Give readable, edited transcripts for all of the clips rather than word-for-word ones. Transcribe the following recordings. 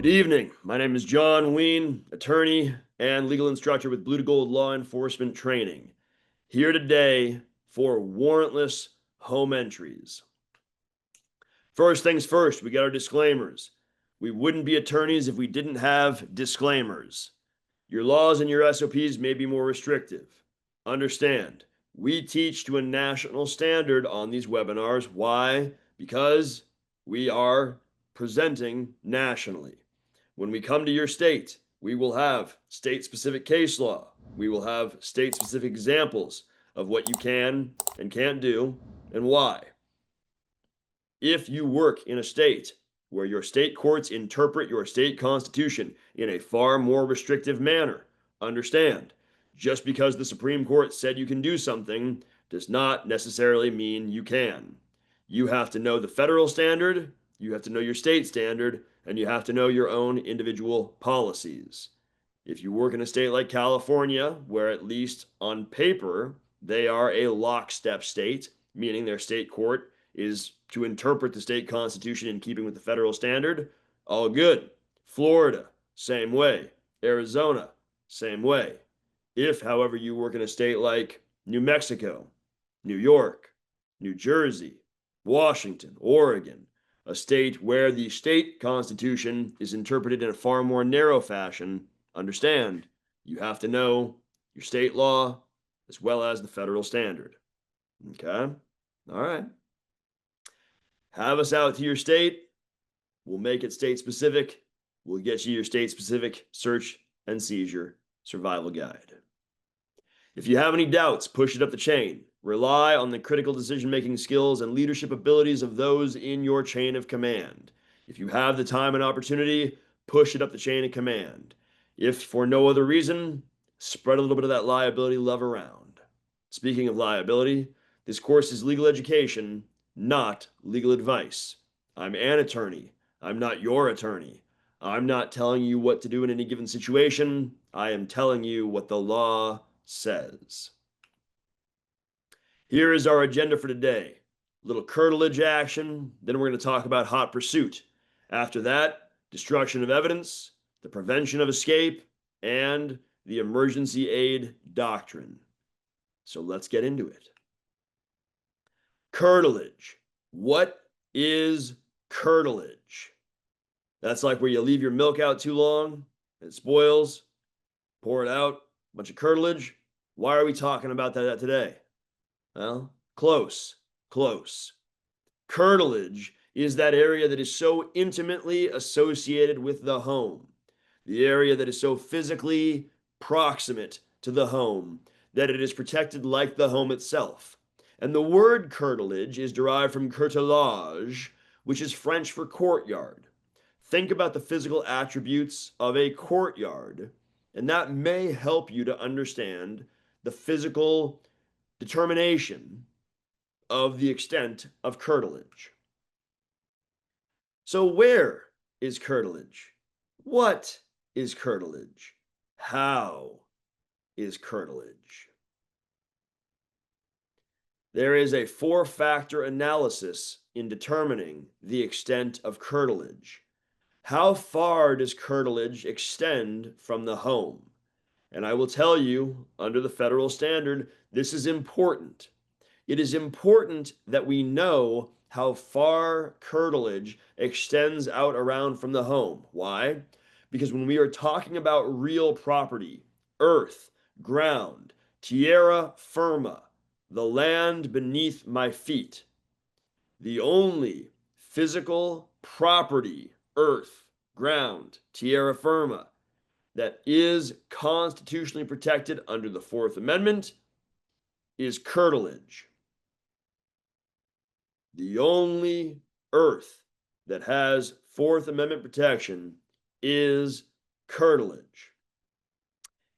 Good evening. My name is John Ween, attorney and legal instructor with Blue to Gold Law Enforcement Training. Here today for warrantless home entries. First things first, we got our disclaimers. We wouldn't be attorneys if we didn't have disclaimers. Your laws and your SOPs may be more restrictive. Understand, we teach to a national standard on these webinars. Why? Because we are presenting nationally. When we come to your state, we will have state-specific case law. We will have state-specific examples of what you can and can't do and why. If you work in a state where your state courts interpret your state constitution in a far more restrictive manner, understand, just because the Supreme Court said you can do something does not necessarily mean you can. You have to know the federal standard, you have to know your state standard, and you have to know your own individual policies. If you work in a state like California, where at least on paper, they are a lockstep state, meaning their state court is to interpret the state constitution in keeping with the federal standard, all good. Florida, same way. Arizona, same way. If, however, you work in a state like New Mexico, New York, New Jersey, Washington, Oregon, a state where the state constitution is interpreted in a far more narrow fashion, understand, you have to know your state law as well as the federal standard. Okay? All right. Have us out to your state. We'll make it state specific. We'll get you your state specific search and seizure survival guide. If you have any doubts, push it up the chain. Rely on the critical decision-making skills and leadership abilities of those in your chain of command. If you have the time and opportunity, push it up the chain of command. If for no other reason, spread a little bit of that liability love around. Speaking of liability, this course is legal education, not legal advice. I'm an attorney. I'm not your attorney. I'm not telling you what to do in any given situation. I am telling you what the law says. Here is our agenda for today. A little curtilage action, then we're going to talk about hot pursuit. After that, destruction of evidence, the prevention of escape, and the emergency aid doctrine. So let's get into it. Curtilage. What is curtilage? That's like where you leave your milk out too long, it spoils, pour it out, bunch of curtilage. Why are we talking about that today? Well, close. Curtilage is that area that is so intimately associated with the home, the area that is so physically proximate to the home that it is protected like the home itself. And the word curtilage is derived from curtilage, which is French for courtyard. Think about the physical attributes of a courtyard, and that may help you to understand the physical determination of the extent of curtilage. So where is curtilage? What is curtilage? How is curtilage? There is a four-factor analysis in determining the extent of curtilage. How far does curtilage extend from the home? And I will tell you, under the federal standard, this is important. It is important that we know how far curtilage extends out around from the home. Why? Because when we are talking about real property, earth, ground, tierra firma, the land beneath my feet, the only physical property, earth, ground, tierra firma, that is constitutionally protected under the Fourth Amendment is curtilage. The only earth that has Fourth Amendment protection is curtilage.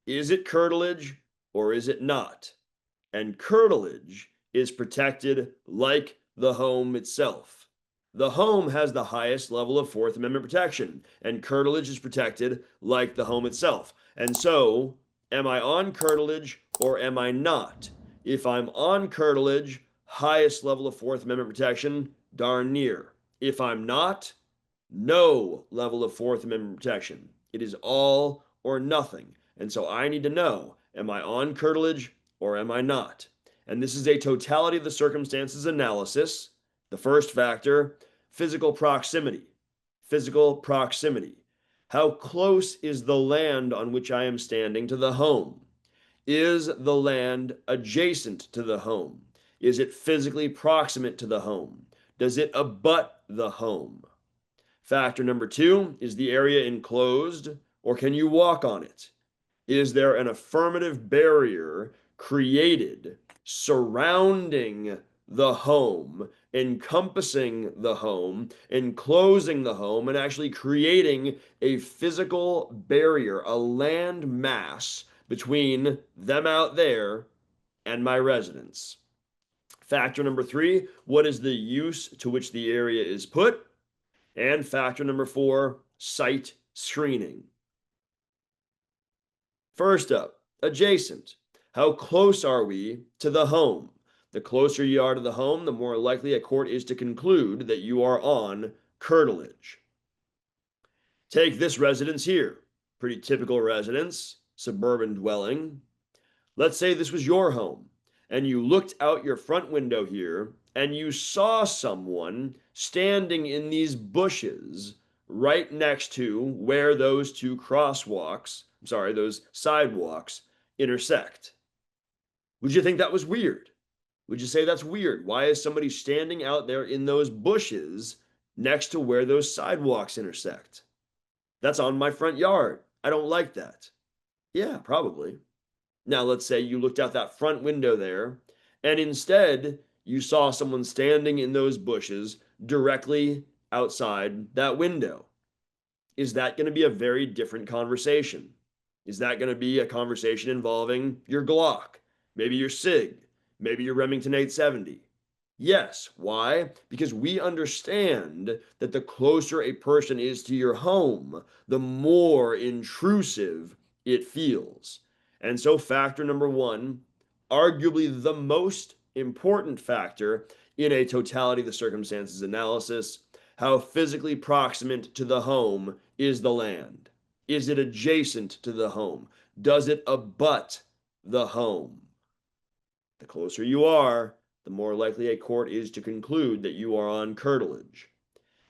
Is it curtilage or is it not? And curtilage is protected like the home itself. The home has the highest level of Fourth Amendment protection, and curtilage is protected like the home itself. And so, am I on curtilage or am I not? If I'm on curtilage, highest level of Fourth Amendment protection, darn near. If I'm not, no level of Fourth Amendment protection. It is all or nothing. And so I need to know, am I on curtilage or am I not? And this is a totality of the circumstances analysis. The first factor, physical proximity. Physical proximity. How close is the land on which I am standing to the home? Is the land adjacent to the home? Is it physically proximate to the home? Does it abut the home? Factor number two, is the area enclosed or can you walk on it? Is there an affirmative barrier created surrounding the home, encompassing the home, enclosing the home, and actually creating a physical barrier, a land mass between them out there and my residence? Factor number three, what is the use to which the area is put? And factor number four, site screening. First up, adjacent. How close are we to the home? The closer you are to the home, the more likely a court is to conclude that you are on curtilage. Take this residence here. Pretty typical residence, suburban dwelling. Let's say this was your home and you looked out your front window here and you saw someone standing in these bushes right next to where those two those sidewalks intersect. Would you think that was weird? Would you say that's weird? Why is somebody standing out there in those bushes next to where those sidewalks intersect? That's on my front yard. I don't like that. Yeah, probably. Now, let's say you looked out that front window there, and instead you saw someone standing in those bushes directly outside that window. Is that going to be a very different conversation? Is that going to be a conversation involving your Glock, maybe your SIG, maybe your Remington 870? Yes. Why? Because we understand that the closer a person is to your home, the more intrusive it feels. And so factor number one, arguably the most important factor in a totality of the circumstances analysis, how physically proximate to the home is the land? Is it adjacent to the home? Does it abut the home? The closer you are, the more likely a court is to conclude that you are on curtilage.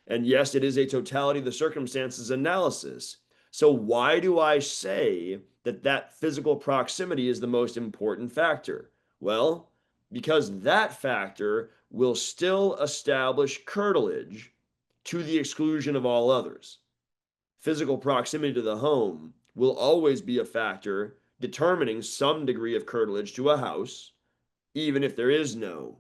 And yes, it is a totality of the circumstances analysis. So why do I say that physical proximity is the most important factor? Well, because that factor will still establish curtilage to the exclusion of all others. Physical proximity to the home will always be a factor determining some degree of curtilage to a house, even if there is no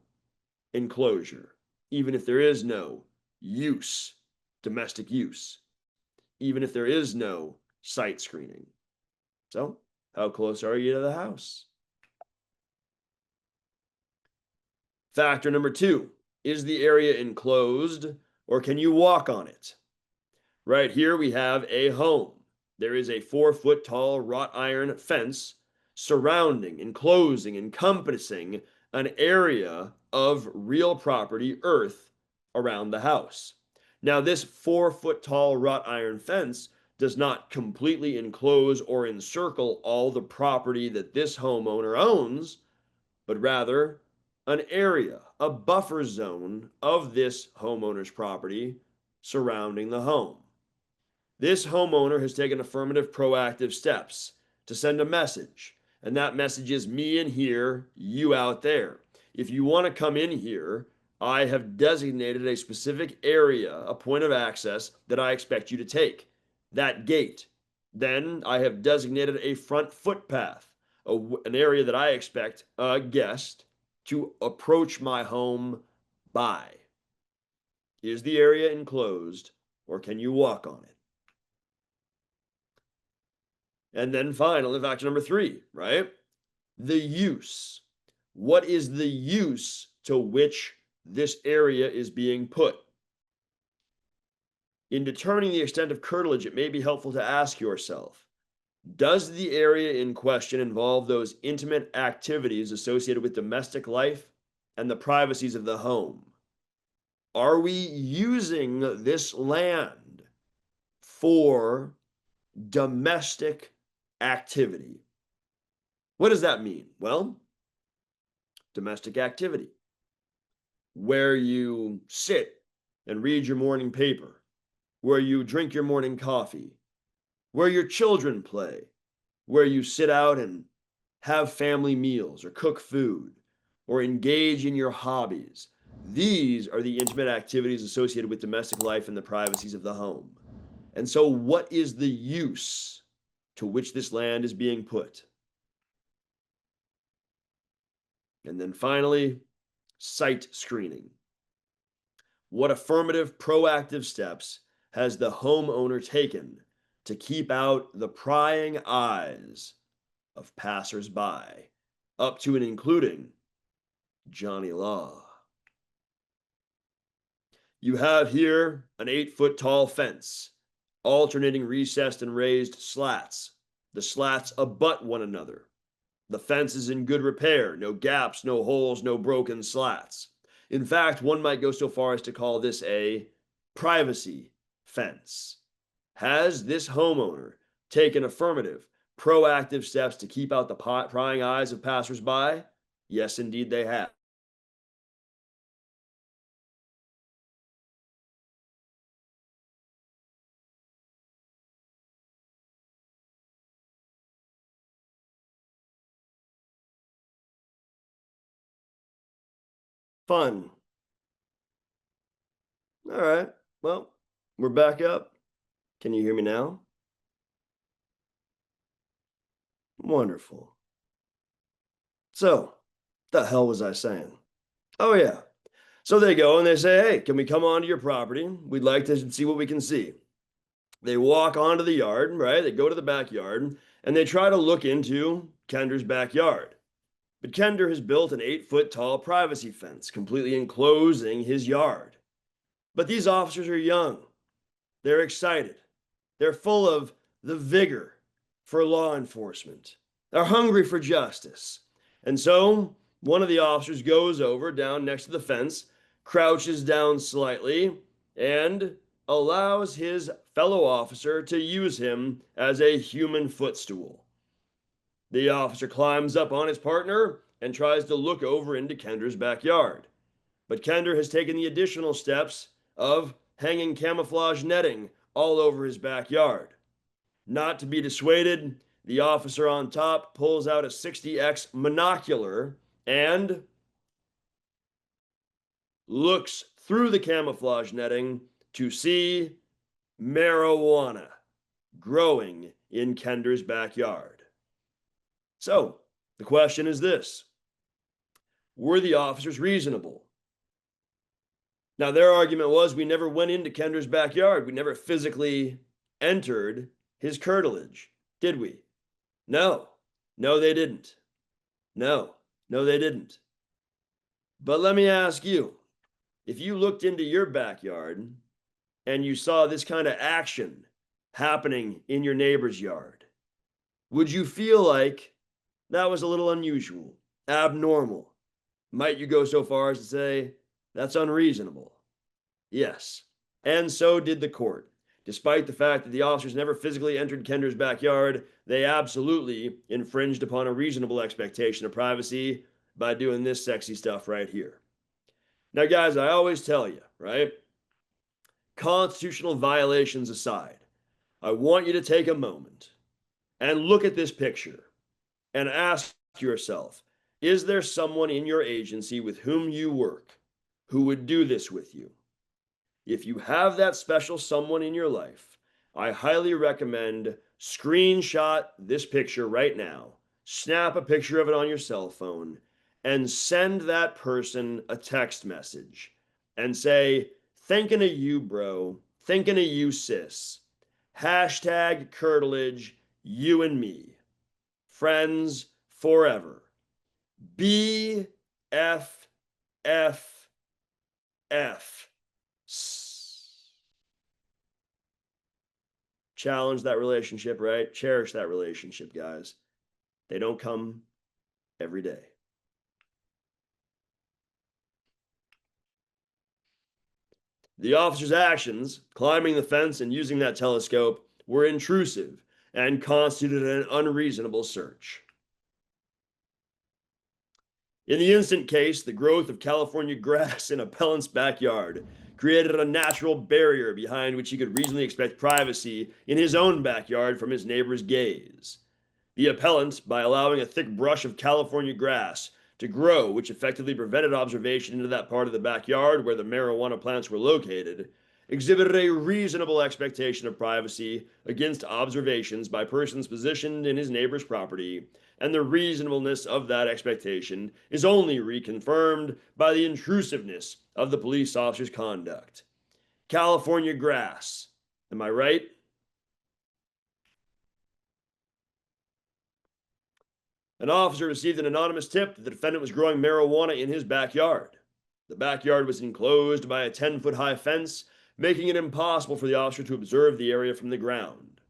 enclosure, even if there is no use, domestic use, even if there is no site screening. So, how close are you to the house? Factor number two, is the area enclosed or can you walk on it? Right here we have a home. There is a 4-foot tall wrought iron fence surrounding, enclosing, encompassing an area of real property, earth, around the house. Now, this 4-foot tall wrought iron fence does not completely enclose or encircle all the property that this homeowner owns, but rather an area, a buffer zone of this homeowner's property surrounding the home. This homeowner has taken affirmative proactive steps to send a message, and that message is me in here, you out there. If you want to come in here, I have designated a specific area, a point of access that I expect you to take, that gate. Then I have designated a front footpath, an area that I expect a guest to approach my home by. Is the area enclosed or can you walk on it? And then finally, factor number three, right? The use. What is the use to which this area is being put? In determining the extent of curtilage, it may be helpful to ask yourself, does the area in question involve those intimate activities associated with domestic life and the privacies of the home? Are we using this land for domestic activity. What does that mean? Well, domestic activity, where you sit and read your morning paper, where you drink your morning coffee, where your children play, where you sit out and have family meals or cook food or engage in your hobbies. These are the intimate activities associated with domestic life and the privacies of the home. And so, what is the use to which this land is being put? And then finally, site screening. What affirmative, proactive steps has the homeowner taken to keep out the prying eyes of passersby, up to and including Johnny Law? You have here an 8-foot tall fence, alternating recessed and raised slats. The slats abut one another. The fence is in good repair, no gaps, no holes, no broken slats. In fact, one might go so far as to call this a privacy fence. Has this homeowner taken affirmative, proactive steps to keep out the prying eyes of passersby? Yes, indeed, they have. Fun. All right. Well, we're back up. Can you hear me now? Wonderful. So, the hell was I saying? Oh, yeah. So they go and they say, hey, can we come onto your property? We'd like to see what we can see. They walk onto the yard, right? They go to the backyard and they try to look into Kender's backyard. But Kender has built an 8-foot tall privacy fence, completely enclosing his yard. But these officers are young. They're excited. They're full of the vigor for law enforcement. They're hungry for justice. And so one of the officers goes over down next to the fence, crouches down slightly, and allows his fellow officer to use him as a human footstool. The officer climbs up on his partner and tries to look over into Kender's backyard. But Kender has taken the additional steps of hanging camouflage netting all over his backyard. Not to be dissuaded, the officer on top pulls out a 60x monocular and looks through the camouflage netting to see marijuana growing in Kender's backyard. So the question is this: were the officers reasonable? Now, their argument was we never went into Kender's backyard. We never physically entered his curtilage, did we? No, they didn't. No, they didn't. But let me ask you, if you looked into your backyard and you saw this kind of action happening in your neighbor's yard, would you feel like that was a little unusual, abnormal? Might you go so far as to say that's unreasonable? Yes. And so did the court. Despite the fact that the officers never physically entered Kender's backyard, they absolutely infringed upon a reasonable expectation of privacy by doing this sexy stuff right here. Now, guys, I always tell you, right? Constitutional violations aside, I want you to take a moment and look at this picture and ask yourself, is there someone in your agency with whom you work who would do this with you? If you have that special someone in your life, I highly recommend screenshot this picture right now, snap a picture of it on your cell phone, and send that person a text message and say, thinking of you, bro, thinking of you, sis. Hashtag curtilage, you and me. Friends forever. BFF. Challenge that relationship, right? Cherish that relationship, guys. They don't come every day. The officer's actions, climbing the fence and using that telescope, were intrusive and constituted an unreasonable search. In the instant case, the growth of California grass in appellant's backyard created a natural barrier behind which he could reasonably expect privacy in his own backyard from his neighbor's gaze. The appellant, by allowing a thick brush of California grass to grow, which effectively prevented observation into that part of the backyard where the marijuana plants were located, exhibited a reasonable expectation of privacy against observations by persons positioned in his neighbor's property, and the reasonableness of that expectation is only reconfirmed by the intrusiveness of the police officer's conduct. California grass. Am I right? An officer received an anonymous tip that the defendant was growing marijuana in his backyard. The backyard was enclosed by a 10-foot high fence, making it impossible for the officer to observe the area from the ground.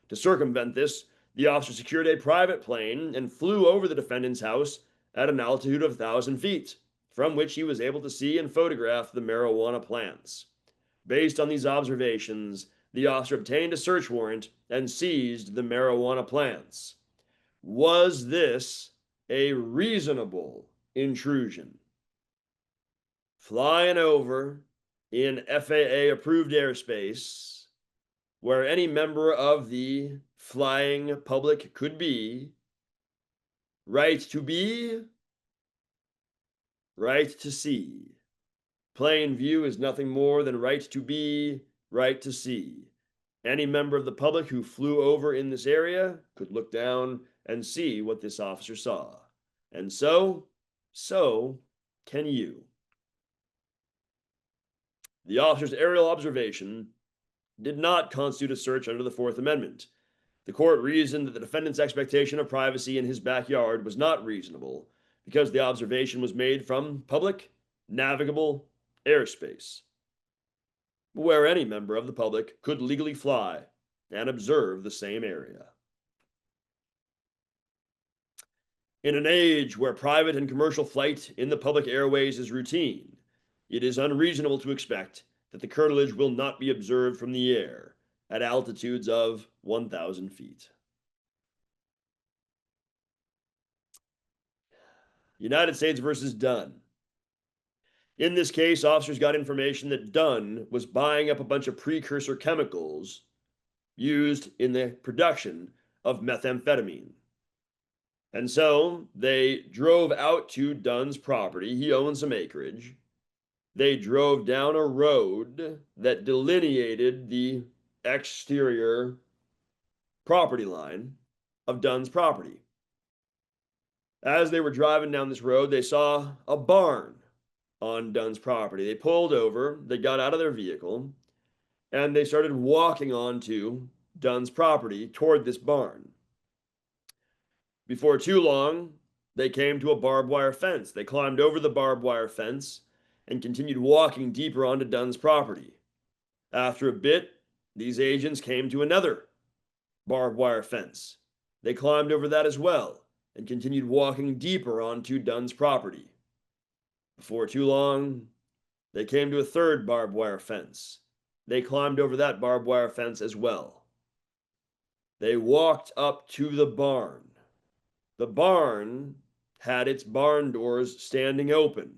To circumvent this, the officer secured a private plane and flew over the defendant's house at an altitude of 1,000 feet, from which he was able to see and photograph the marijuana plants. Based on these observations, the officer obtained a search warrant and seized the marijuana plants. Was this a reasonable intrusion? Flying over in FAA approved airspace where any member of the flying public could be, right to be, right to see. Plain view is nothing more than right to be, right to see. Any member of the public who flew over in this area could look down and see what this officer saw. And so can you. The officer's aerial observation did not constitute a search under the Fourth Amendment. The court reasoned that the defendant's expectation of privacy in his backyard was not reasonable because the observation was made from public, navigable airspace, where any member of the public could legally fly and observe the same area. In an age where private and commercial flight in the public airways is routine, it is unreasonable to expect that the curtilage will not be observed from the air at altitudes of 1,000 feet. United States versus Dunn. In this case, officers got information that Dunn was buying up a bunch of precursor chemicals used in the production of methamphetamine. And so they drove out to Dunn's property. He owns some acreage. They drove down a road that delineated the exterior property line of Dunn's property. As they were driving down this road, they saw a barn on Dunn's property. They pulled over, they got out of their vehicle, and they started walking onto Dunn's property toward this barn. Before too long, they came to a barbed wire fence. They climbed over the barbed wire fence and continued walking deeper onto Dunn's property. After a bit, these agents came to another barbed wire fence. They climbed over that as well and continued walking deeper onto Dunn's property. Before too long, they came to a third barbed wire fence. They climbed over that barbed wire fence as well. They walked up to the barn. The barn had its barn doors standing open.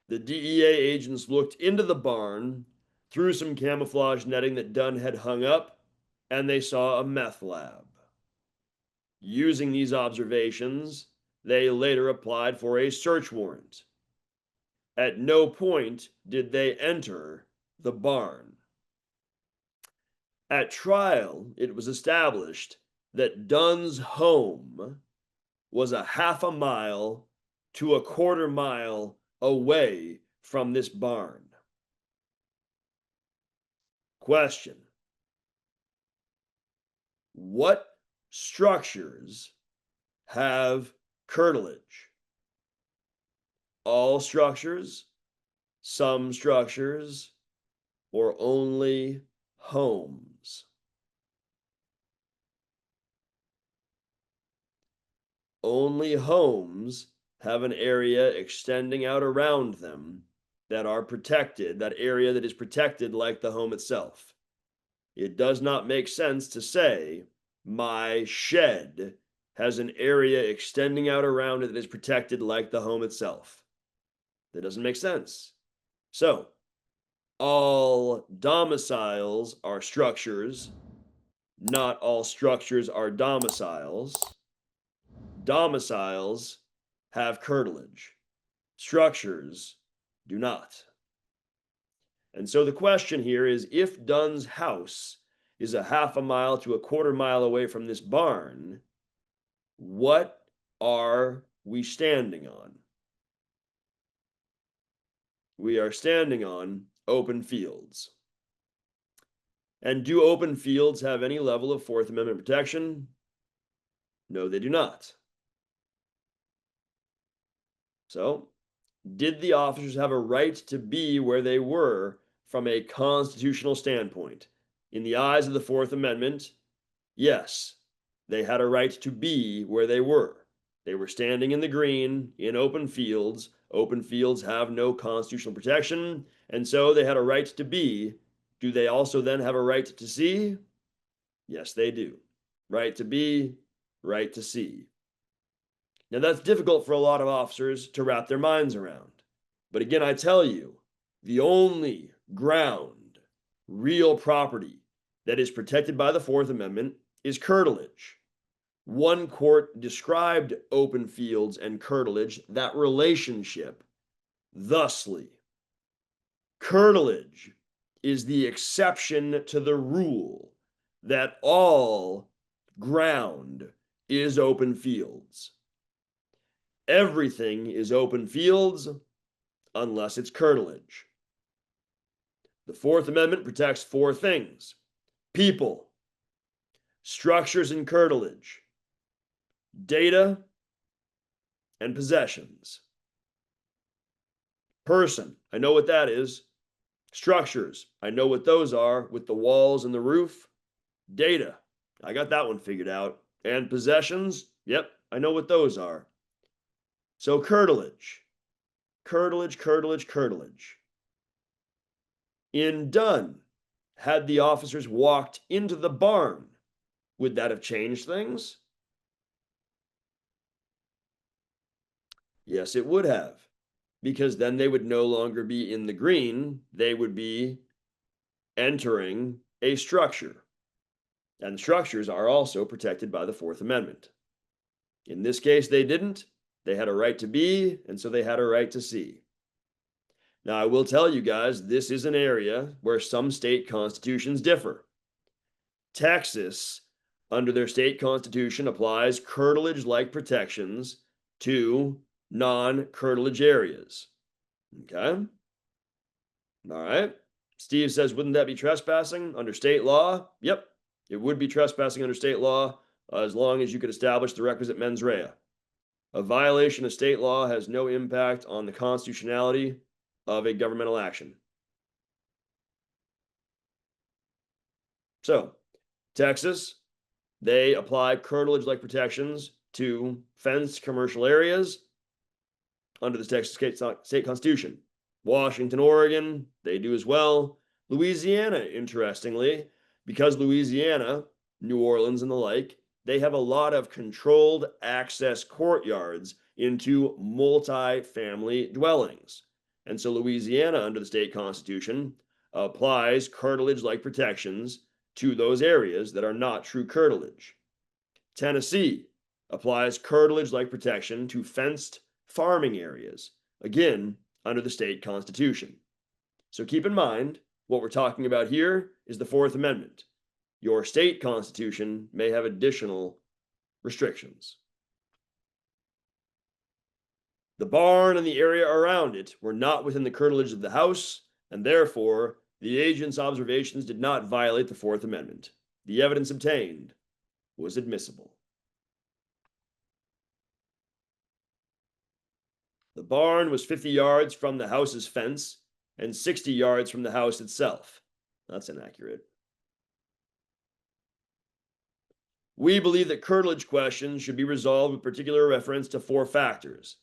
The DEA agents looked into the barn through some camouflage netting that Dunn had hung up, and they saw a meth lab. Using these observations, they later applied for a search warrant. At no point did they enter the barn. At trial, it was established that Dunn's home was a half a mile to a quarter mile away from this barn. Question: what structures have curtilage? All structures, some structures, or only homes? Only homes have an area extending out around them that are protected, that area that is protected like the home itself. It does not make sense to say my shed has an area extending out around it that is protected like the home itself. That doesn't make sense. So, all domiciles are structures. Not all structures are domiciles. Domiciles have curtilage. Structures do not. And so the question here is, if Dunn's house is a half a mile to a quarter mile away from this barn, what are we standing on? We are standing on open fields. And do open fields have any level of Fourth Amendment protection? No, they do not. So, did the officers have a right to be where they were from a constitutional standpoint? In the eyes of the Fourth Amendment, yes, they had a right to be where they were. They were standing in the green in open fields. Open fields have no constitutional protection, and so they had a right to be. Do they also then have a right to see? Yes, they do. Right to be, right to see. Now, that's difficult for a lot of officers to wrap their minds around. But again, I tell you, the only ground, real property that is protected by the Fourth Amendment is curtilage. One court described open fields and curtilage, that relationship, thusly: curtilage is the exception to the rule that all ground is open fields. Everything is open fields unless it's curtilage. The Fourth Amendment protects four things: people, structures and curtilage, data, and possessions. Person, I know what that is. Structures, I know what those are with the walls and the roof. Data, I got that one figured out. And possessions, yep, I know what those are. So curtilage, curtilage, curtilage, curtilage. In Dunn, had the officers walked into the barn, would that have changed things? Yes, it would have, because then they would no longer be in the green. They would be entering a structure. And structures are also protected by the Fourth Amendment. In this case, they didn't. They had a right to be, and so they had a right to see. Now, I will tell you guys, this is an area where some state constitutions differ. Texas, under their state constitution, applies curtilage-like protections to non-curtilage areas. Okay? All right. Steve says, wouldn't that be trespassing under state law? Yep, it would be trespassing under state law as long as you could establish the requisite mens rea. A violation of state law has no impact on the constitutionality of a governmental action. So, Texas, they apply curtilage-like protections to fenced commercial areas under the Texas state constitution. Washington, Oregon, they do as well. Louisiana, interestingly, because Louisiana, New Orleans and the like, they have a lot of controlled access courtyards into multi-family dwellings. And so Louisiana, under the state constitution, applies curtilage-like protections to those areas that are not true curtilage. Tennessee applies curtilage-like protection to fenced farming areas, again, under the state constitution. So keep in mind, what we're talking about here is the Fourth Amendment. Your state constitution may have additional restrictions. The barn and the area around it were not within the curtilage of the house, and therefore, the agent's observations did not violate the Fourth Amendment. The evidence obtained was admissible. The barn was 50 yards from the house's fence and 60 yards from the house itself. That's inaccurate. We believe that curtilage questions should be resolved with particular reference to four factors: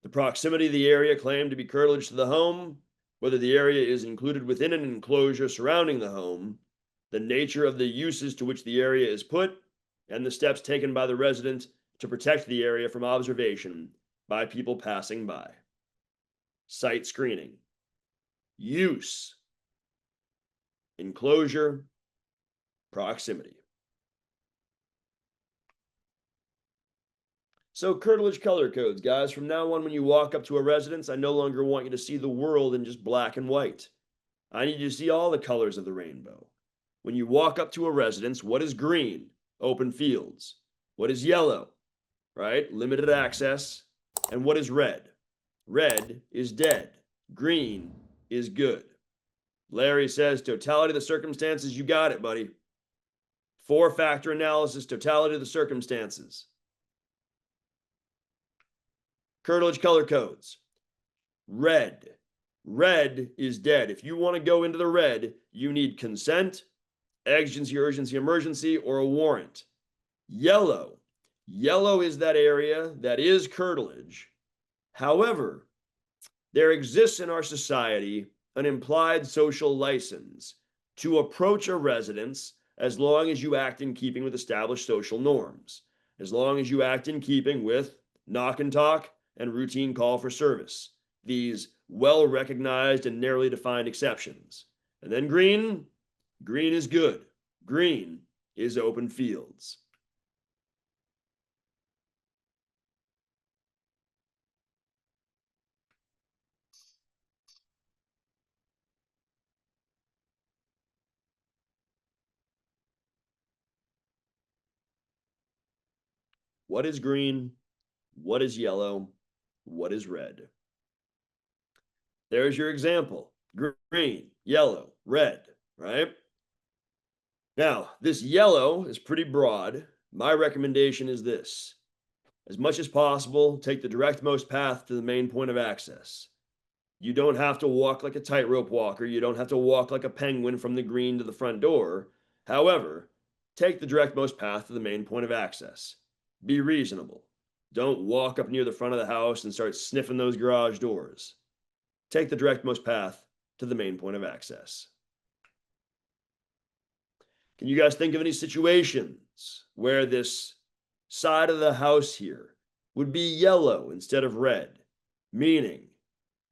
the proximity of the area claimed to be curtilage to the home, whether the area is included within an enclosure surrounding the home, the nature of the uses to which the area is put, and the steps taken by the resident to protect the area from observation by people passing by. Site screening. Use. Enclosure. Proximity. So curtilage color codes, guys. From now on, when you walk up to a residence, I no longer want you to see the world in just black and white. I need you to see all the colors of the rainbow. When you walk up to a residence, what is green? Open fields. What is yellow? Right? Limited access. And what is red? Red is dead. Green is good. Larry says, totality of the circumstances, you got it, buddy. 4-factor analysis, totality of the circumstances. Curtilage color codes. Red. Red is dead. If you want to go into the red, you need consent, exigency, urgency, emergency, or a warrant. Yellow. Yellow is that area that is curtilage. However, there exists in our society an implied social license to approach a residence as long as you act in keeping with established social norms, as long as you act in keeping with knock and talk and routine call for service, these well-recognized and narrowly defined exceptions. And then green is good. Green is open fields. What is green? What is yellow? What is red? There's your example. Green, yellow, red, right? Now, this yellow is pretty broad. My recommendation is this. As much as possible, take the directmost path to the main point of access. You don't have to walk like a tightrope walker. You don't have to walk like a penguin from the green to the front door. However, take the directmost path to the main point of access. Be reasonable. Don't walk up near the front of the house and start sniffing those garage doors. Take the directmost path to the main point of access. Can you guys think of any situations where this side of the house here would be yellow instead of red? Meaning,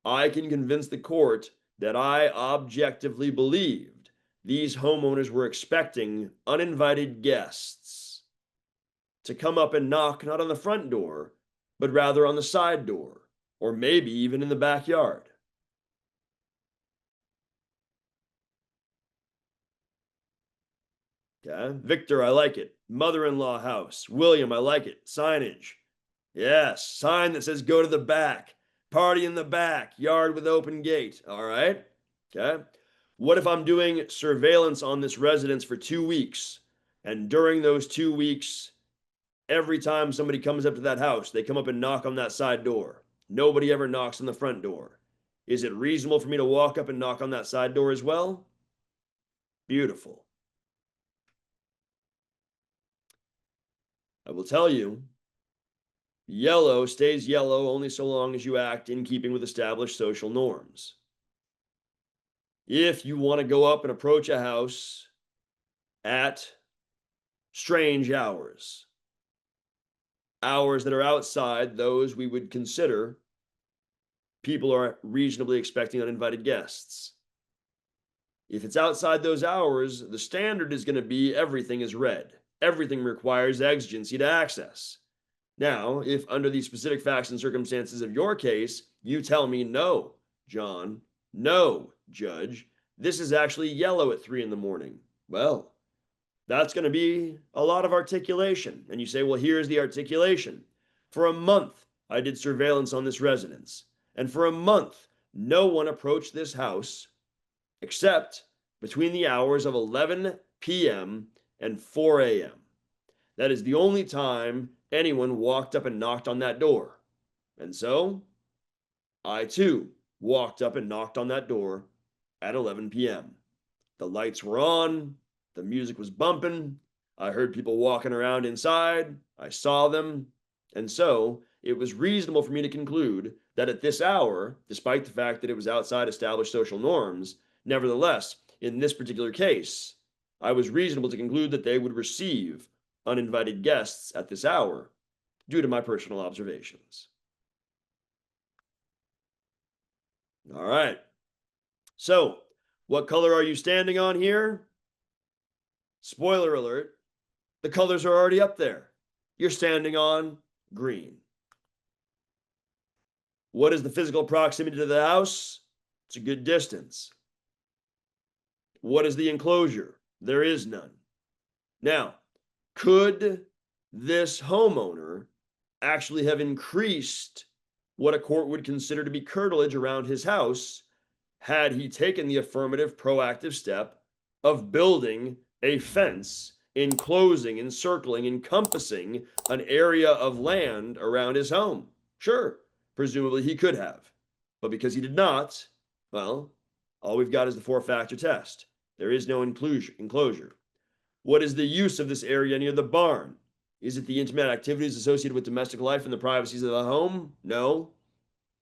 I can convince the court that I objectively believed these homeowners were expecting uninvited guests to come up and knock not on the front door, but rather on the side door, or maybe even in the backyard. Okay. Victor, I like it. Mother-in-law house. William, I like it. Signage. Yes. Sign that says go to the back. Party in the back. Yard with open gate. All right. Okay. What if I'm doing surveillance on this residence for 2 weeks? And during those 2 weeks, every time somebody comes up to that house, they come up and knock on that side door. Nobody ever knocks on the front door. Is it reasonable for me to walk up and knock on that side door as well? Beautiful. I will tell you, yellow stays yellow only so long as you act in keeping with established social norms. If you want to go up and approach a house at strange hours, hours that are outside those we would consider people are reasonably expecting uninvited guests. If it's outside those hours, the standard is going to be everything is red. Everything requires exigency to access. Now, if under the specific facts and circumstances of your case, you tell me, no, John, no, Judge, this is actually yellow at 3 a.m. Well, that's going to be a lot of articulation. And you say, well, here's the articulation. For a month, I did surveillance on this residence. And for a month, no one approached this house except between the hours of 11 p.m. and 4 a.m. That is the only time anyone walked up and knocked on that door. And so I too walked up and knocked on that door at 11 p.m. The lights were on, the music was bumping, I heard people walking around inside, I saw them, and so it was reasonable for me to conclude that at this hour, despite the fact that it was outside established social norms, nevertheless, in this particular case, I was reasonable to conclude that they would receive uninvited guests at this hour due to my personal observations. All right. So, what color are you standing on here? Spoiler alert, the colors are already up there. You're standing on green. What is the physical proximity to the house? It's a good distance. What is the enclosure? There is none. Now, could this homeowner actually have increased what a court would consider to be curtilage around his house had he taken the affirmative proactive step of building a fence, enclosing, encircling, encompassing an area of land around his home? Sure, presumably he could have. But because he did not, well, all we've got is the four-factor test. There is no enclosure. What is the use of this area near the barn? Is it the intimate activities associated with domestic life and the privacies of the home? No.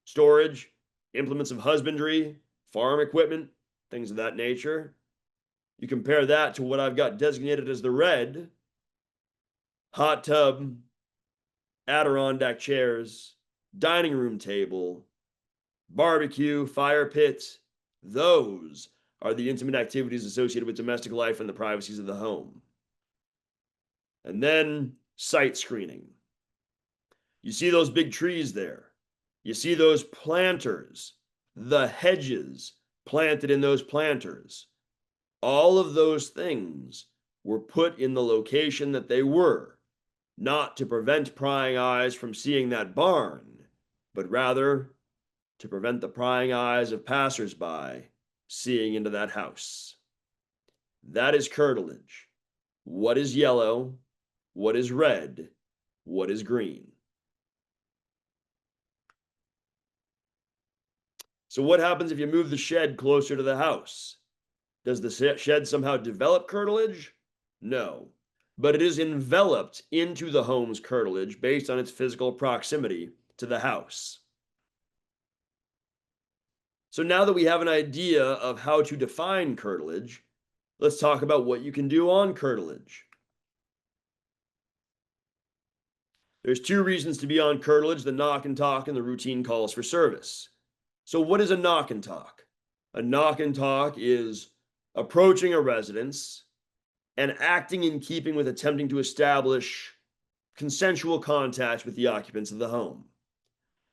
Storage, implements of husbandry, farm equipment, things of that nature. You compare that to what I've got designated as the red: hot tub, Adirondack chairs, dining room table, barbecue, fire pit. Those are the intimate activities associated with domestic life and the privacies of the home. And then site screening. You see those big trees there. You see those planters, the hedges planted in those planters. All of those things were put in the location that they were, not to prevent prying eyes from seeing that barn, but rather to prevent the prying eyes of passersby seeing into that house. That is curtilage. What is yellow? What is red? What is green? So what happens if you move the shed closer to the house? Does the shed somehow develop curtilage? No, but it is enveloped into the home's curtilage based on its physical proximity to the house. So now that we have an idea of how to define curtilage, let's talk about what you can do on curtilage. There's two reasons to be on curtilage: the knock and talk and the routine calls for service. So what is a knock and talk? A knock and talk is approaching a residence and acting in keeping with attempting to establish consensual contact with the occupants of the home.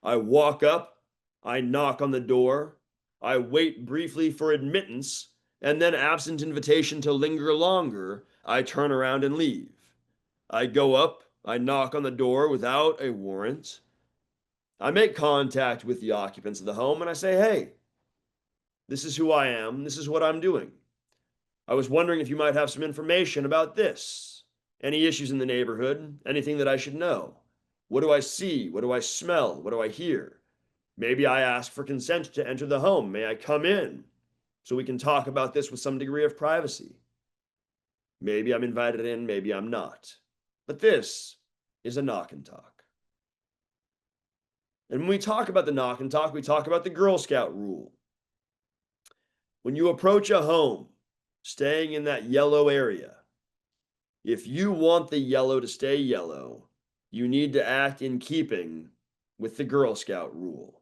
I walk up, I knock on the door, I wait briefly for admittance, and then, absent invitation to linger longer, I turn around and leave. I go up, I knock on the door without a warrant. I make contact with the occupants of the home and I say, hey, this is who I am, this is what I'm doing. I was wondering if you might have some information about this. Any issues in the neighborhood? Anything that I should know? What do I see? What do I smell? What do I hear? Maybe I ask for consent to enter the home. May I come in so we can talk about this with some degree of privacy? Maybe I'm invited in, maybe I'm not. But this is a knock and talk. And when we talk about the knock and talk, we talk about the Girl Scout rule. When you approach a home, staying in that yellow area, if you want the yellow to stay yellow, you need to act in keeping with the Girl Scout rule.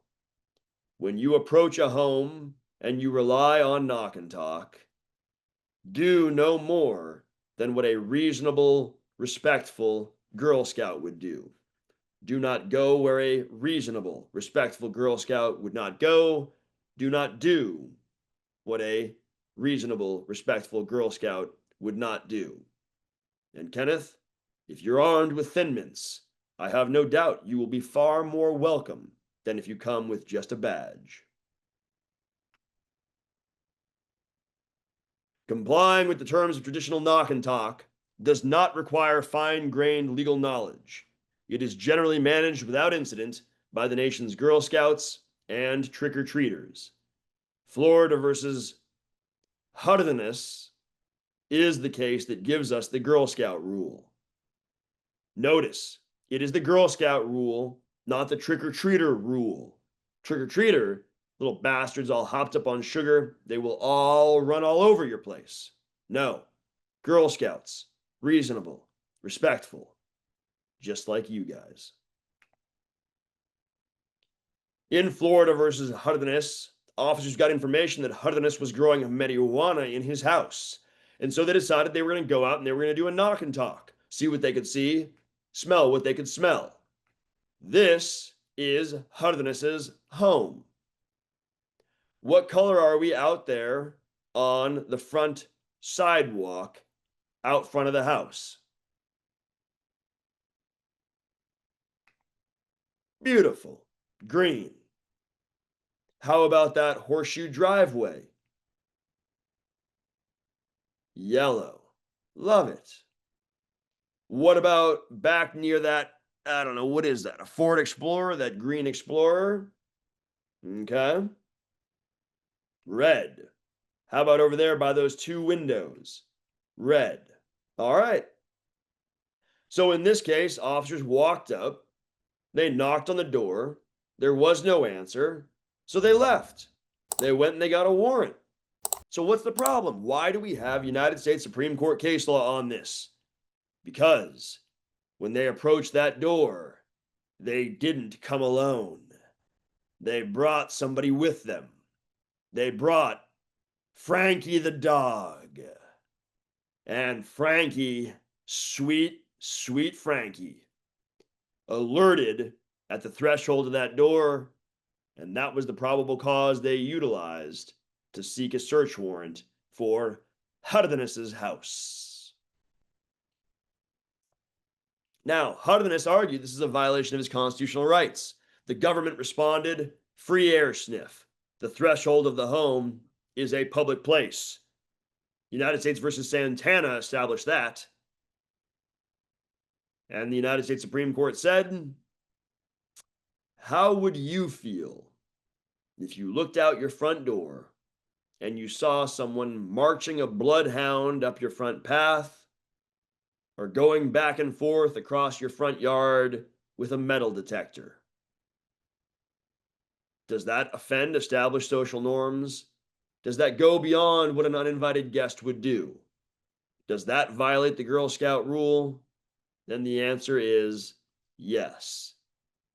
When you approach a home and you rely on knock and talk, do no more than what a reasonable, respectful Girl Scout would do. Do not go where a reasonable, respectful Girl Scout would not go. Do not do what a reasonable, respectful Girl Scout would not do. And Kenneth, if you're armed with Thin Mints, I have no doubt you will be far more welcome than if you come with just a badge. Complying with the terms of traditional knock and talk does not require fine-grained legal knowledge. It is generally managed without incident by the nation's Girl Scouts and trick-or-treaters. Florida versus Hardeness is the case that gives us the Girl Scout rule. Notice, it is the Girl Scout rule, not the trick-or-treater rule. Trick-or-treater, little bastards all hopped up on sugar, they will all run all over your place. No. Girl Scouts, reasonable, respectful, just like you guys. In Florida versus Hardeness, officers got information that Hardeness was growing marijuana in his house. And so they decided they were going to go out and they were going to do a knock and talk, see what they could see, smell what they could smell. This is Hardeness's home. What color are we out there on the front sidewalk out front of the house? Beautiful. Green. How about that horseshoe driveway? Yellow. Love it. What about back near that, I don't know, what is that? A Ford Explorer, that green Explorer? Okay. Red. How about over there by those two windows? Red. All right. So in this case, officers walked up, they knocked on the door, there was no answer, so they left. They went and they got a warrant. So what's the problem? Why do we have United States Supreme Court case law on this? Because when they approached that door, they didn't come alone. They brought somebody with them. They brought Frankie the dog. And Frankie, sweet, sweet Frankie, alerted at the threshold of that door, and that was the probable cause they utilized to seek a search warrant for Hardeness's house. Now, Hardeness argued this is a violation of his constitutional rights. The government responded, free air sniff. The threshold of the home is a public place. United States versus Santana established that. And the United States Supreme Court said, how would you feel if you looked out your front door and you saw someone marching a bloodhound up your front path or going back and forth across your front yard with a metal detector? Does that offend established social norms? Does that go beyond what an uninvited guest would do? Does that violate the Girl Scout rule? Then the answer is yes.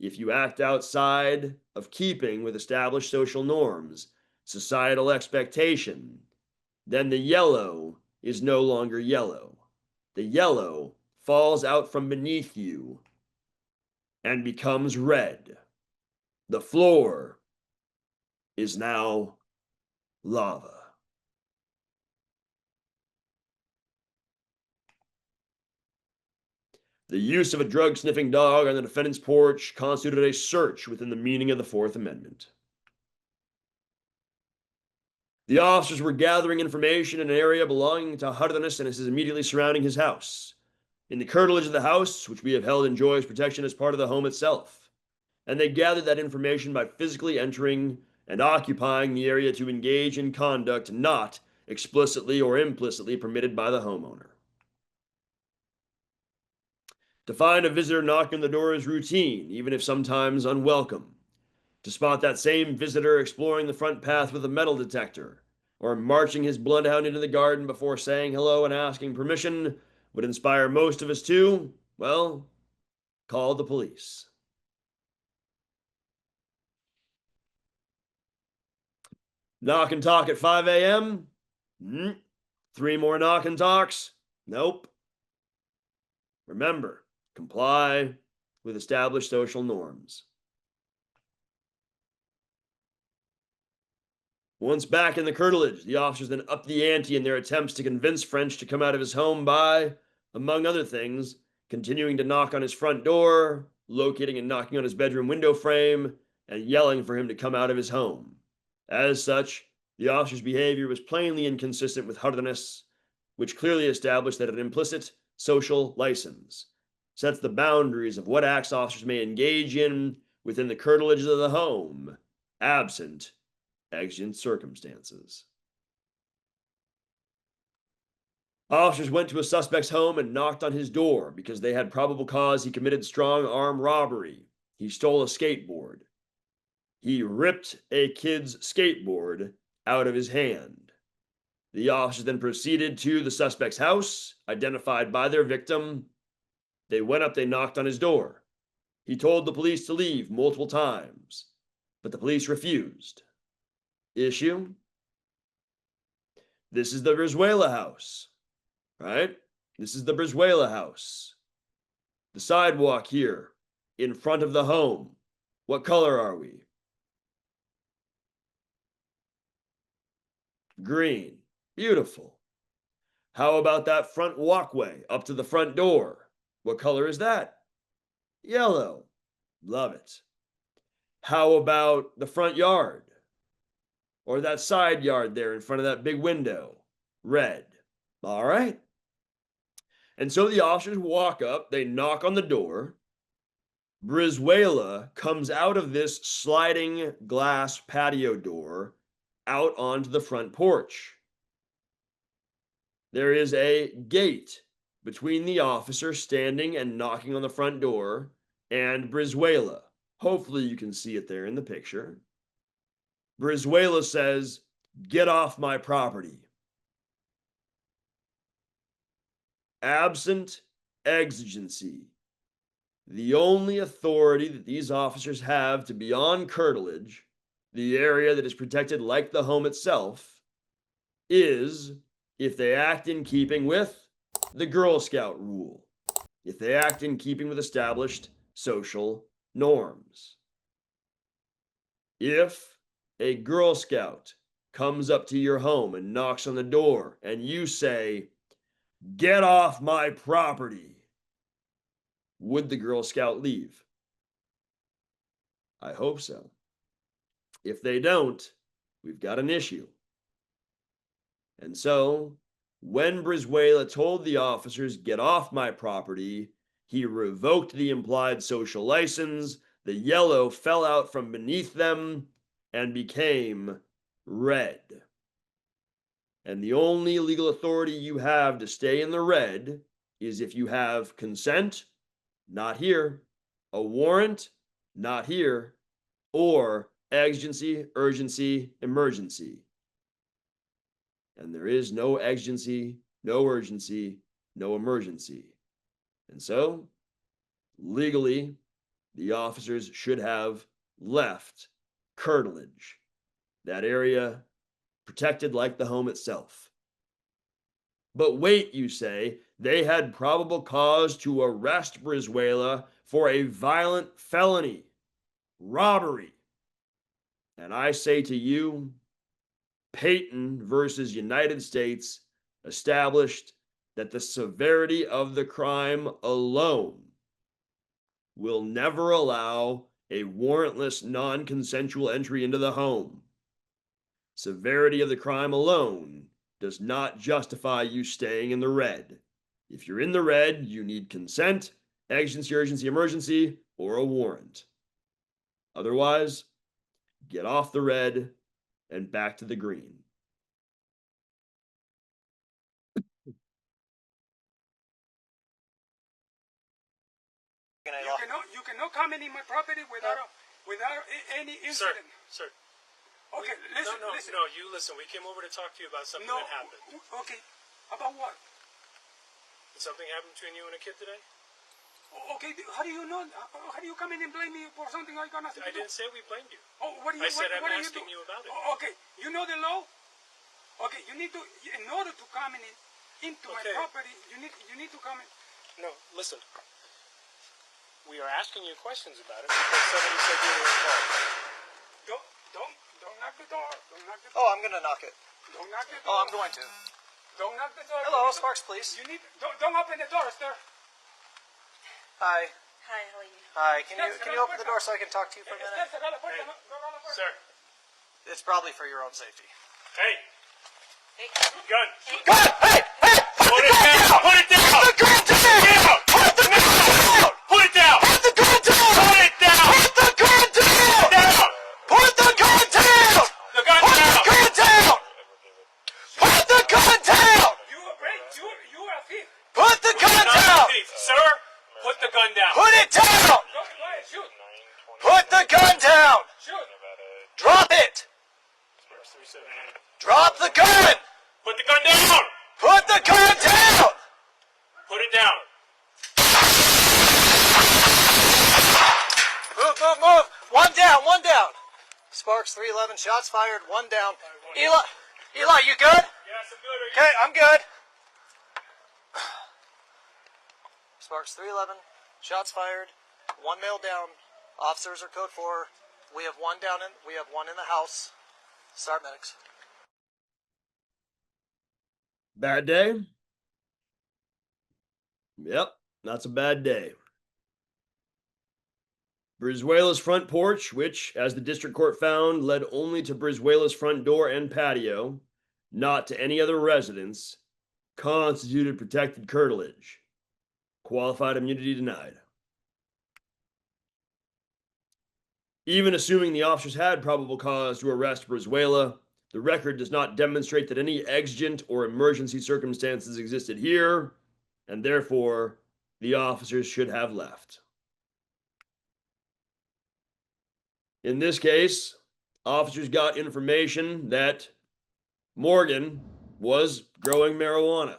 If you act outside of keeping with established social norms, societal expectation, then the yellow is no longer yellow. The yellow falls out from beneath you and becomes red. The floor is now lava. The use of a drug-sniffing dog on the defendant's porch constituted a search within the meaning of the Fourth Amendment. The officers were gathering information in an area belonging to Hardeness and is immediately surrounding his house, in the curtilage of the house, which we have held enjoys protection as part of the home itself. And they gathered that information by physically entering and occupying the area to engage in conduct not explicitly or implicitly permitted by the homeowner. To find a visitor knocking on the door is routine, even if sometimes unwelcome. To spot that same visitor exploring the front path with a metal detector, or marching his bloodhound into the garden before saying hello and asking permission would inspire most of us to, well, call the police. Knock and talk at 5 a.m.? 3 more knock and talks? Nope. Remember, comply with established social norms. Once back in the curtilage, the officers then upped the ante in their attempts to convince French to come out of his home by, among other things, continuing to knock on his front door, locating and knocking on his bedroom window frame, and yelling for him to come out of his home. As such, the officer's behavior was plainly inconsistent with Hardeness, which clearly established that an implicit social license sets the boundaries of what acts officers may engage in within the curtilage of the home, absent exigent circumstances. Officers went to a suspect's home and knocked on his door because they had probable cause he committed strong arm robbery. He stole a skateboard. he ripped a kid's skateboard out of his hand. The officers then proceeded to the suspect's house, identified by their victim. They went up, they knocked on his door. He told the police to leave multiple times, but the police refused. Issue? This is the Brizuela house, right? This is the Brizuela house. The sidewalk here in front of the home. What color are we? Green. Beautiful. How about that front walkway up to the front door? What color is that? Yellow. Love it. How about the front yard? Or that side yard there in front of that big window? Red. All right. And so the officers walk up, they knock on the door. Brizuela comes out of this sliding glass patio door out onto the front porch. There is a gate between the officer standing and knocking on the front door and Brizuela. Hopefully you can see it there in the picture. Brizuela says, "Get off my property." Absent exigency, the only authority that these officers have to be on curtilage, the area that is protected like the home itself, is if they act in keeping with the Girl Scout rule, if they act in keeping with established social norms. If a Girl Scout comes up to your home and knocks on the door and you say, "Get off my property," would the Girl Scout leave? I hope so. If they don't, we've got an issue. And so, when Brizuela told the officers, "Get off my property," he revoked the implied social license. The yellow fell out from beneath them and became red. And the only legal authority you have to stay in the red is if you have consent, not here, a warrant, not here, or exigency, urgency, emergency. And there is no exigency, no urgency, no emergency. And so, legally, the officers should have left curtilage, that area protected like the home itself. But wait, you say, they had probable cause to arrest Brizuela for a violent felony, robbery. And I say to you, Payton versus United States established that the severity of the crime alone will never allow a warrantless, non-consensual entry into the home. Severity of the crime alone does not justify you staying in the red. If you're in the red, you need consent, exigency, urgency, emergency, or a warrant. Otherwise, get off the red and back to the green. You cannot come in my property without any incident. Sir. Okay, listen. No, you listen. We came over to talk to you about something that happened. Okay, about what? Did something happen between you and a kid today? Okay, how do you know? How do you come in and blame me for something I got nothing to do? I didn't say we blamed you. Oh, what do you? I said what I'm asking you about it. Okay, you know the law. Okay, you need to, in order to come into my property, you need to come in. No, listen. We are asking you questions about it because somebody said you were involved. Don't knock the door. Don't knock the door. Oh, I'm gonna knock it. Don't knock the door. Oh, I'm going to. Don't knock the door. Hello, Sparks, please. You need. Don't open the door, sir. Hi. Hi, how are you? Hi. Can you open the door so I can talk to you for a minute? Sir. It's probably for your own safety. Hey. Hey. Gun. Gun! Hey! Hey! Put it down! Put it down! Put the gun down! Put the gun down! Put it down! Put the gun down! Put it down! Put the gun down! Down! Put the gun down! The gun Put down! the gun down! Put the gun down! You are a thief. Put the gun Not down! a thief. Sir, put the gun down. Put it down! Go ahead, shoot. Put the gun down! Shoot. 77. Drop the gun! Put the gun down! Put the gun down! Put it down. Move, move, move! One down, one down! Sparks 311, shots fired, one down. Eli, you good? Yes, I'm good. Are you? Okay, I'm good. Sparks 311, shots fired, one male down. Officers are code 4. We have one in the house. Start medics. Bad day? Yep, that's a bad day. Brizuela's front porch, which, as the district court found, led only to Brizuela's front door and patio, not to any other residence, constituted protected curtilage. Qualified immunity denied. Even assuming the officers had probable cause to arrest Brizuela, the record does not demonstrate that any exigent or emergency circumstances existed here, and therefore the officers should have left. In this case, officers got information that Morgan was growing marijuana.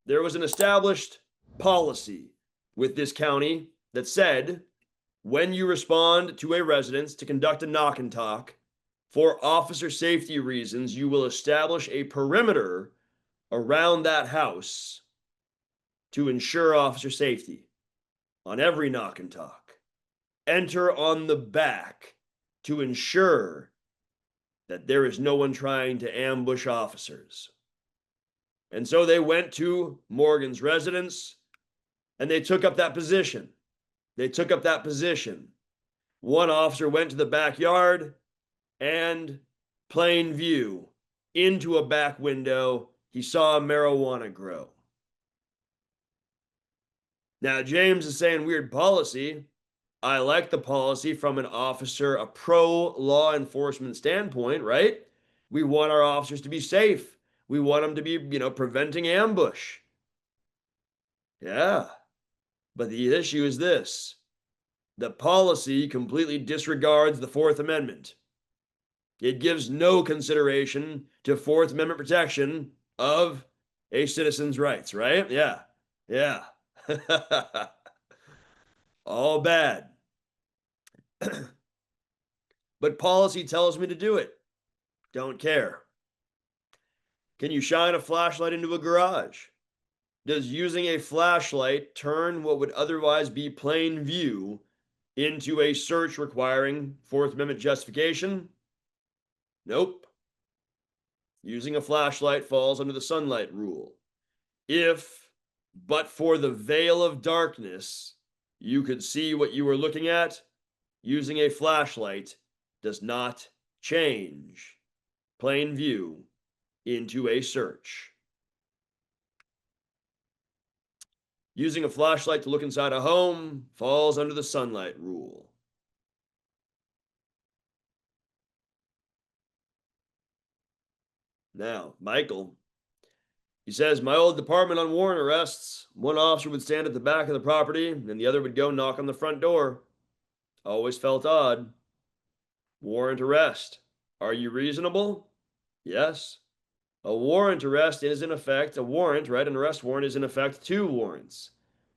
There was an established policy with this county that said, when you respond to a residence to conduct a knock and talk, for officer safety reasons, you will establish a perimeter around that house to ensure officer safety on every knock and talk. Enter on the back to ensure that there is no one trying to ambush officers. And so they went to Morgan's residence and they took up that position. One officer went to the backyard and, plain view, into a back window, he saw marijuana grow. Now, James is saying weird policy. I like the policy from an officer, a pro-law enforcement standpoint, right? We want our officers to be safe. We want them to be, preventing ambush. Yeah. But the issue is this. The policy completely disregards the Fourth Amendment. It gives no consideration to Fourth Amendment protection of a citizen's rights, right? Yeah. All bad. But policy tells me to do it. Don't care. Can you shine a flashlight into a garage? Does using a flashlight turn what would otherwise be plain view into a search requiring Fourth Amendment justification? Nope. Using a flashlight falls under the sunlight rule. If, but for the veil of darkness, you could see what you were looking at, using a flashlight does not change plain view into a search. Using a flashlight to look inside a home falls under the sunlight rule. Now, Michael, he says, my old department on warrant arrests, one officer would stand at the back of the property and the other would go knock on the front door. Always felt odd. Warrant arrest. Are you reasonable? Yes. A warrant arrest is in effect a warrant, right? An arrest warrant is in effect two warrants.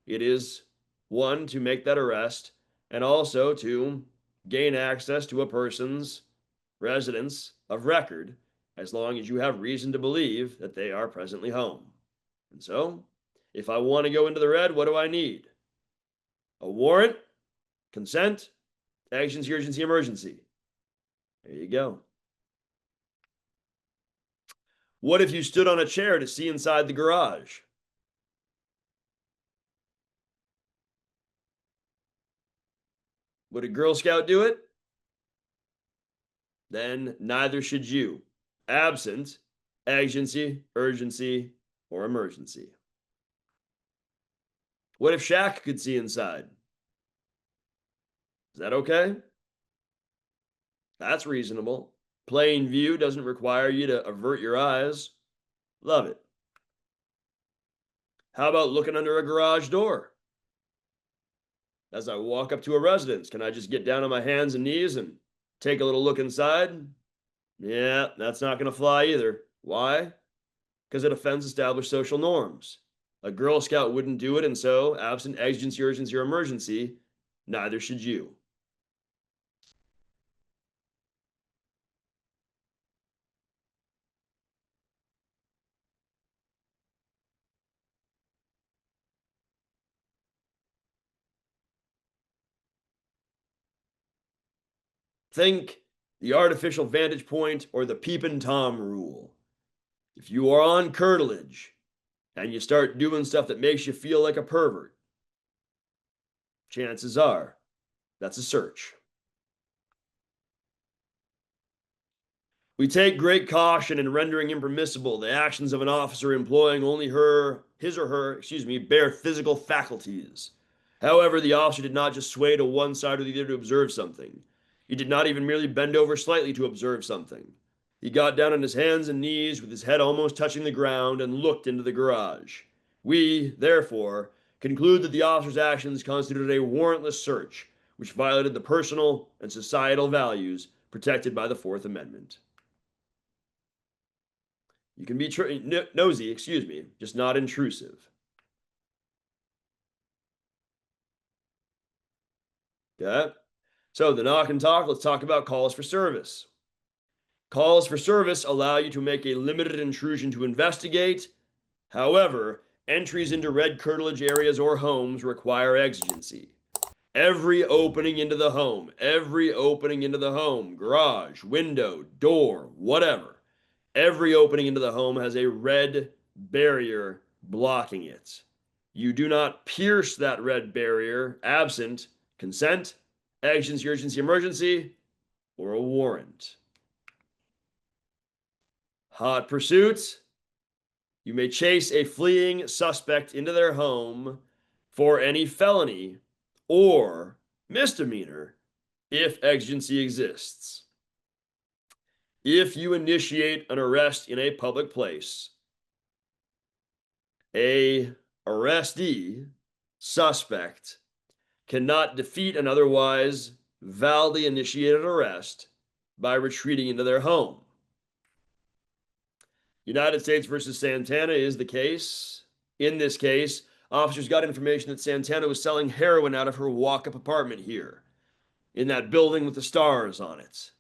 It is one to make that arrest and also to gain access to a person's residence of record as long as you have reason to believe that they are presently home. And so, if I want to go into the red, what do I need? A warrant, consent, exigency, urgency, emergency. There you go. What if you stood on a chair to see inside the garage? Would a Girl Scout do it? Then neither should you, absent exigency, urgency, or emergency. What if Shaq could see inside? Is that okay? That's reasonable. Plain view doesn't require you to avert your eyes. Love it. How about looking under a garage door? As I walk up to a residence, can I just get down on my hands and knees and take a little look inside? Yeah, that's not going to fly either. Why? Because it offends established social norms. A Girl Scout wouldn't do it, and so, absent exigency, urgency, or emergency, neither should you. Think the artificial vantage point or the peepin' Tom rule. If you are on curtilage and you start doing stuff that makes you feel like a pervert, chances are that's a search. We take great caution in rendering impermissible the actions of an officer employing only his or her, bare physical faculties. However, the officer did not just sway to one side or the other to observe something. He did not even merely bend over slightly to observe something. He got down on his hands and knees with his head almost touching the ground and looked into the garage. We, therefore, conclude that the officer's actions constituted a warrantless search, which violated the personal and societal values protected by the Fourth Amendment. You can be nosy, just not intrusive. Okay? So the knock and talk, let's talk about calls for service. Calls for service allow you to make a limited intrusion to investigate. However, entries into red curtilage areas or homes require exigency. Every opening into the home, garage, window, door, whatever, every opening into the home has a red barrier blocking it. You do not pierce that red barrier absent consent, exigency, urgency, emergency, or a warrant. Hot pursuit. You may chase a fleeing suspect into their home for any felony or misdemeanor if exigency exists. If you initiate an arrest in a public place, a arrestee, suspect, cannot defeat an otherwise validly initiated arrest by retreating into their home. United States versus Santana is the case. In this case, officers got information that Santana was selling heroin out of her walk-up apartment here, in that building with the stars on it.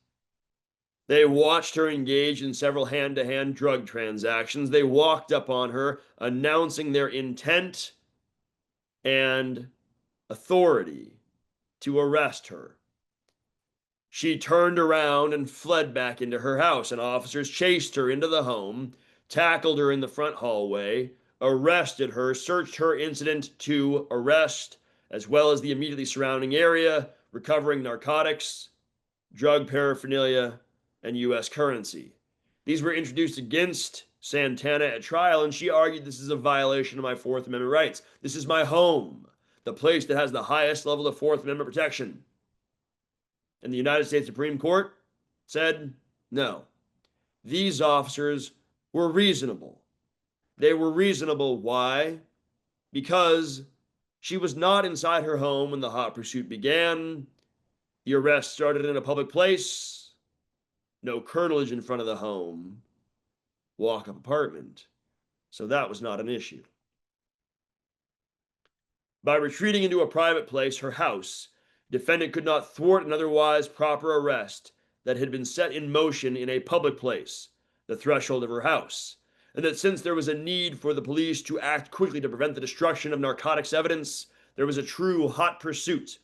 They watched her engage in several hand-to-hand drug transactions. They walked up on her, announcing their intent and authority to arrest her. She turned around and fled back into her house, and officers chased her into the home, tackled her in the front hallway, arrested her, searched her incident to arrest, as well as the immediately surrounding area, recovering narcotics, drug paraphernalia, and U.S. currency. These were introduced against Santana at trial, and she argued this is a violation of my Fourth Amendment rights. This is my home, the place that has the highest level of Fourth Amendment protection. And the United States Supreme Court said, no, these officers were reasonable. They were reasonable. Why? Because she was not inside her home when the hot pursuit began. The arrest started in a public place. No curtilage in front of the home. Walk-up apartment. So that was not an issue. By retreating into a private place, her house, defendant could not thwart an otherwise proper arrest that had been set in motion in a public place, the threshold of her house, and that since there was a need for the police to act quickly to prevent the destruction of narcotics evidence, there was a true hot pursuit,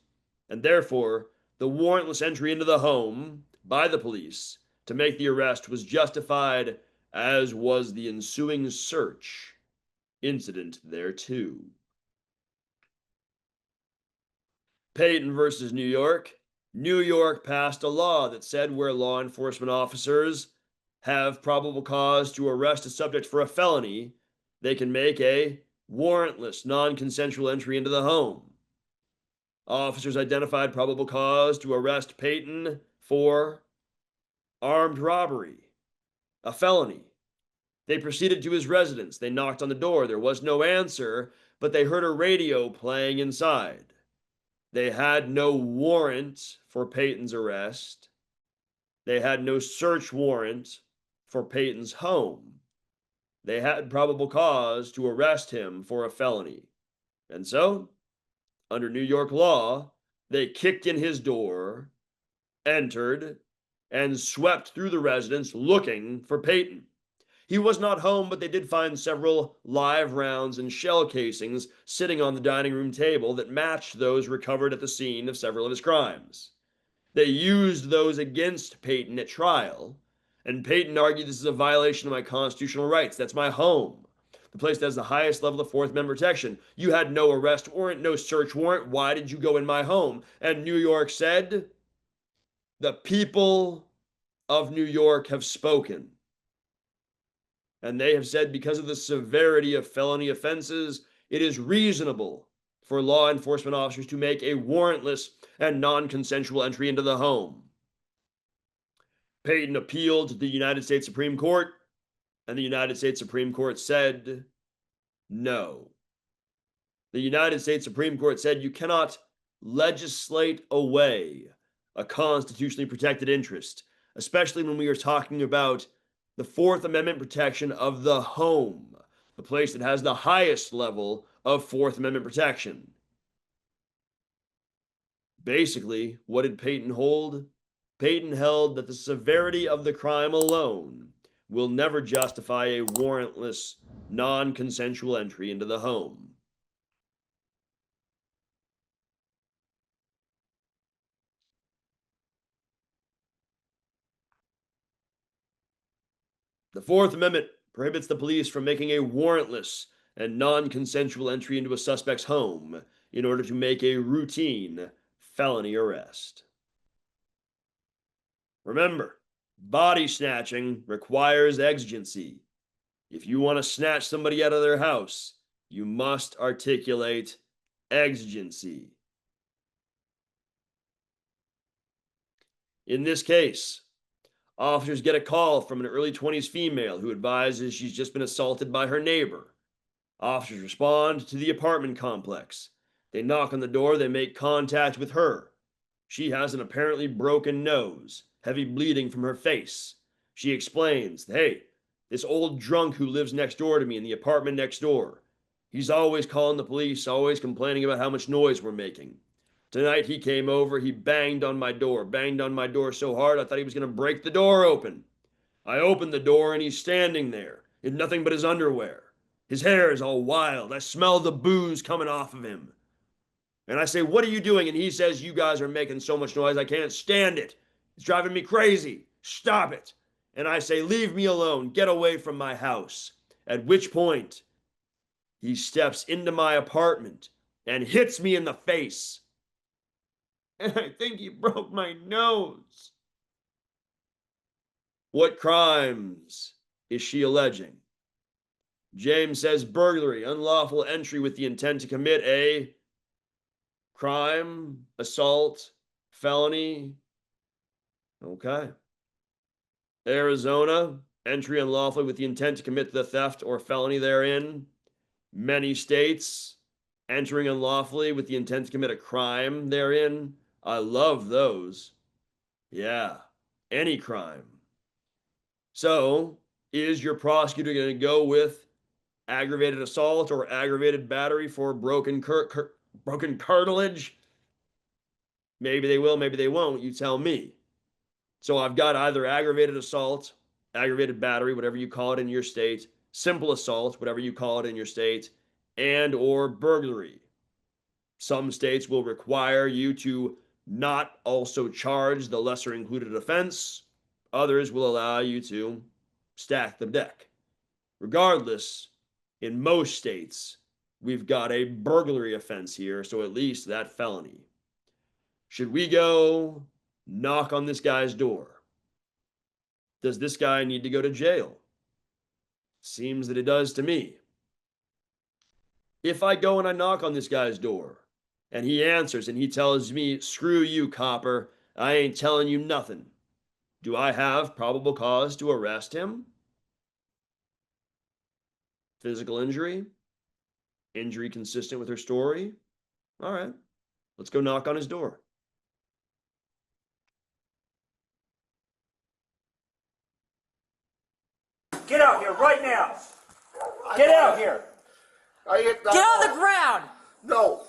and therefore the warrantless entry into the home by the police to make the arrest was justified, as was the ensuing search incident thereto. Payton versus New York. New York passed a law that said where law enforcement officers have probable cause to arrest a subject for a felony, they can make a warrantless, non-consensual entry into the home. Officers identified probable cause to arrest Payton for armed robbery, a felony. They proceeded to his residence. They knocked on the door. There was no answer, but they heard a radio playing inside. They had no warrant for Payton's arrest. They had no search warrant for Peyton's home. They had probable cause to arrest him for a felony. And so, under New York law, they kicked in his door, entered, and swept through the residence looking for Peyton. He was not home, but they did find several live rounds and shell casings sitting on the dining room table that matched those recovered at the scene of several of his crimes. They used those against Peyton at trial, and Peyton argued this is a violation of my constitutional rights. That's my home. The place that has the highest level of Fourth Amendment protection. You had no arrest warrant, no search warrant. Why did you go in my home? And New York said, the people of New York have spoken. And they have said because of the severity of felony offenses, it is reasonable for law enforcement officers to make a warrantless and non-consensual entry into the home. Peyton appealed to the United States Supreme Court, and the United States Supreme Court said no. The United States Supreme Court said you cannot legislate away a constitutionally protected interest, especially when we are talking about the Fourth Amendment protection of the home, the place that has the highest level of Fourth Amendment protection. Basically, what did Peyton hold? Peyton held that the severity of the crime alone will never justify a warrantless, non-consensual entry into the home. The Fourth Amendment prohibits the police from making a warrantless and non-consensual entry into a suspect's home in order to make a routine felony arrest. Remember, body snatching requires exigency. If you want to snatch somebody out of their house, you must articulate exigency. In this case, officers get a call from an early 20s female who advises she's just been assaulted by her neighbor. Officers respond to the apartment complex. They knock on the door, they make contact with her. She has an apparently broken nose, heavy bleeding from her face. She explains, hey, this old drunk who lives next door to me in the apartment next door. He's always calling the police, always complaining about how much noise we're making. Tonight he came over, he banged on my door so hard I thought he was going to break the door open. I opened the door and he's standing there in nothing but his underwear. His hair is all wild. I smell the booze coming off of him. And I say, what are you doing? And he says, you guys are making so much noise, I can't stand it. It's driving me crazy. Stop it. And I say, leave me alone. Get away from my house. At which point, he steps into my apartment and hits me in the face. And I think he broke my nose. What crimes is she alleging? James says burglary, unlawful entry with the intent to commit a crime, assault, felony. Okay. Arizona, entry unlawfully with the intent to commit the theft or felony therein. Many states, entering unlawfully with the intent to commit a crime therein. I love those. Yeah, any crime. So, is your prosecutor going to go with aggravated assault or aggravated battery for broken cartilage? Maybe they will, maybe they won't. You tell me. So I've got either aggravated assault, aggravated battery, whatever you call it in your state, simple assault, whatever you call it in your state, and or burglary. Some states will require you to not also charge the lesser included offense. Others will allow you to stack the deck. Regardless, in most states, we've got a burglary offense here, so at least that felony. Should we go knock on this guy's door? Does this guy need to go to jail? Seems that it does to me. If I go and I knock on this guy's door, and he answers and he tells me, screw you, copper, I ain't telling you nothing, do I have probable cause to arrest him? Physical injury? Injury consistent with her story? All right, let's go knock on his door. Get out here right now. Get out here. I hit that Get on wall. the ground! No.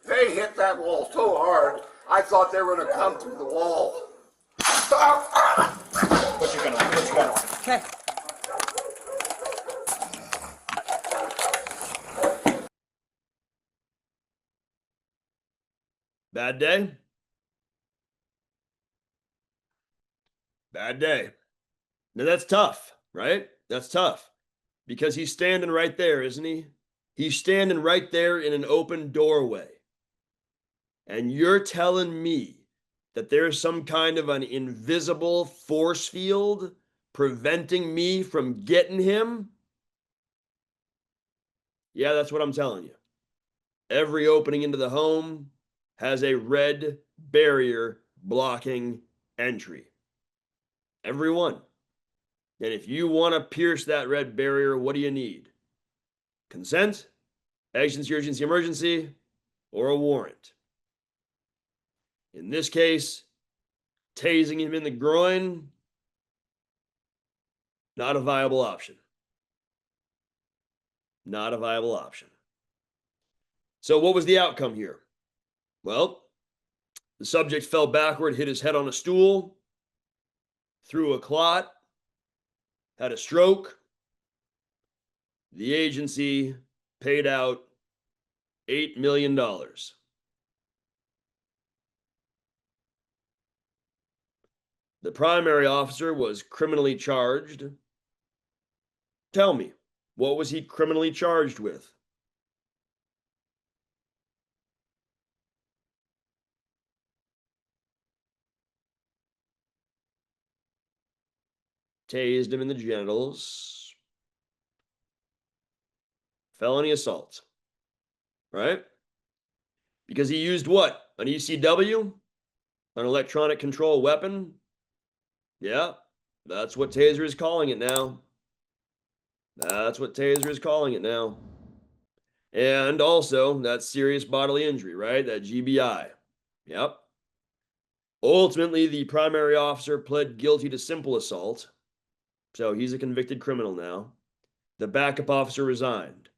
They hit that wall so hard, I thought they were going to come through the wall. Put your gun on. Put your gun on. Okay. Bad day? Bad day. Now that's tough, right? That's tough. Because he's standing right there, isn't he? He's standing right there in an open doorway. And you're telling me that there's some kind of an invisible force field preventing me from getting him? Yeah, that's what I'm telling you. Every opening into the home has a red barrier blocking entry. Every one. And if you want to pierce that red barrier, what do you need? Consent, exigency, urgency, emergency, or a warrant. In this case, tasing him in the groin, not a viable option. Not a viable option. So what was the outcome here? Well, the subject fell backward, hit his head on a stool, threw a clot, had a stroke. The agency paid out $8 million. The primary officer was criminally charged. Tell me, what was he criminally charged with? Tased him in the genitals. Felony assault. Right? Because he used what? An ECW? An electronic control weapon? Yeah, that's what Taser is calling it now. That's what Taser is calling it now. And also, that's serious bodily injury, right? That GBI. Yep. Ultimately, the primary officer pled guilty to simple assault. So he's a convicted criminal now. The backup officer resigned.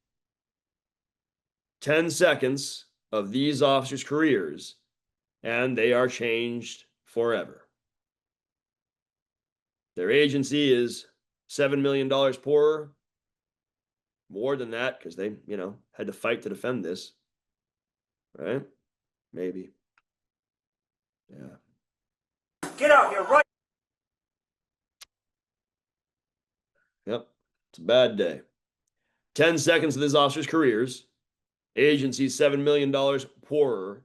10 seconds of these officers' careers, and they are changed forever. Their agency is $7 million poorer. More than that, because they, had to fight to defend this. Right? Maybe. Yeah. Get out here right. Yep. It's a bad day. 10 seconds of this officer's careers. Agency $7 million poorer.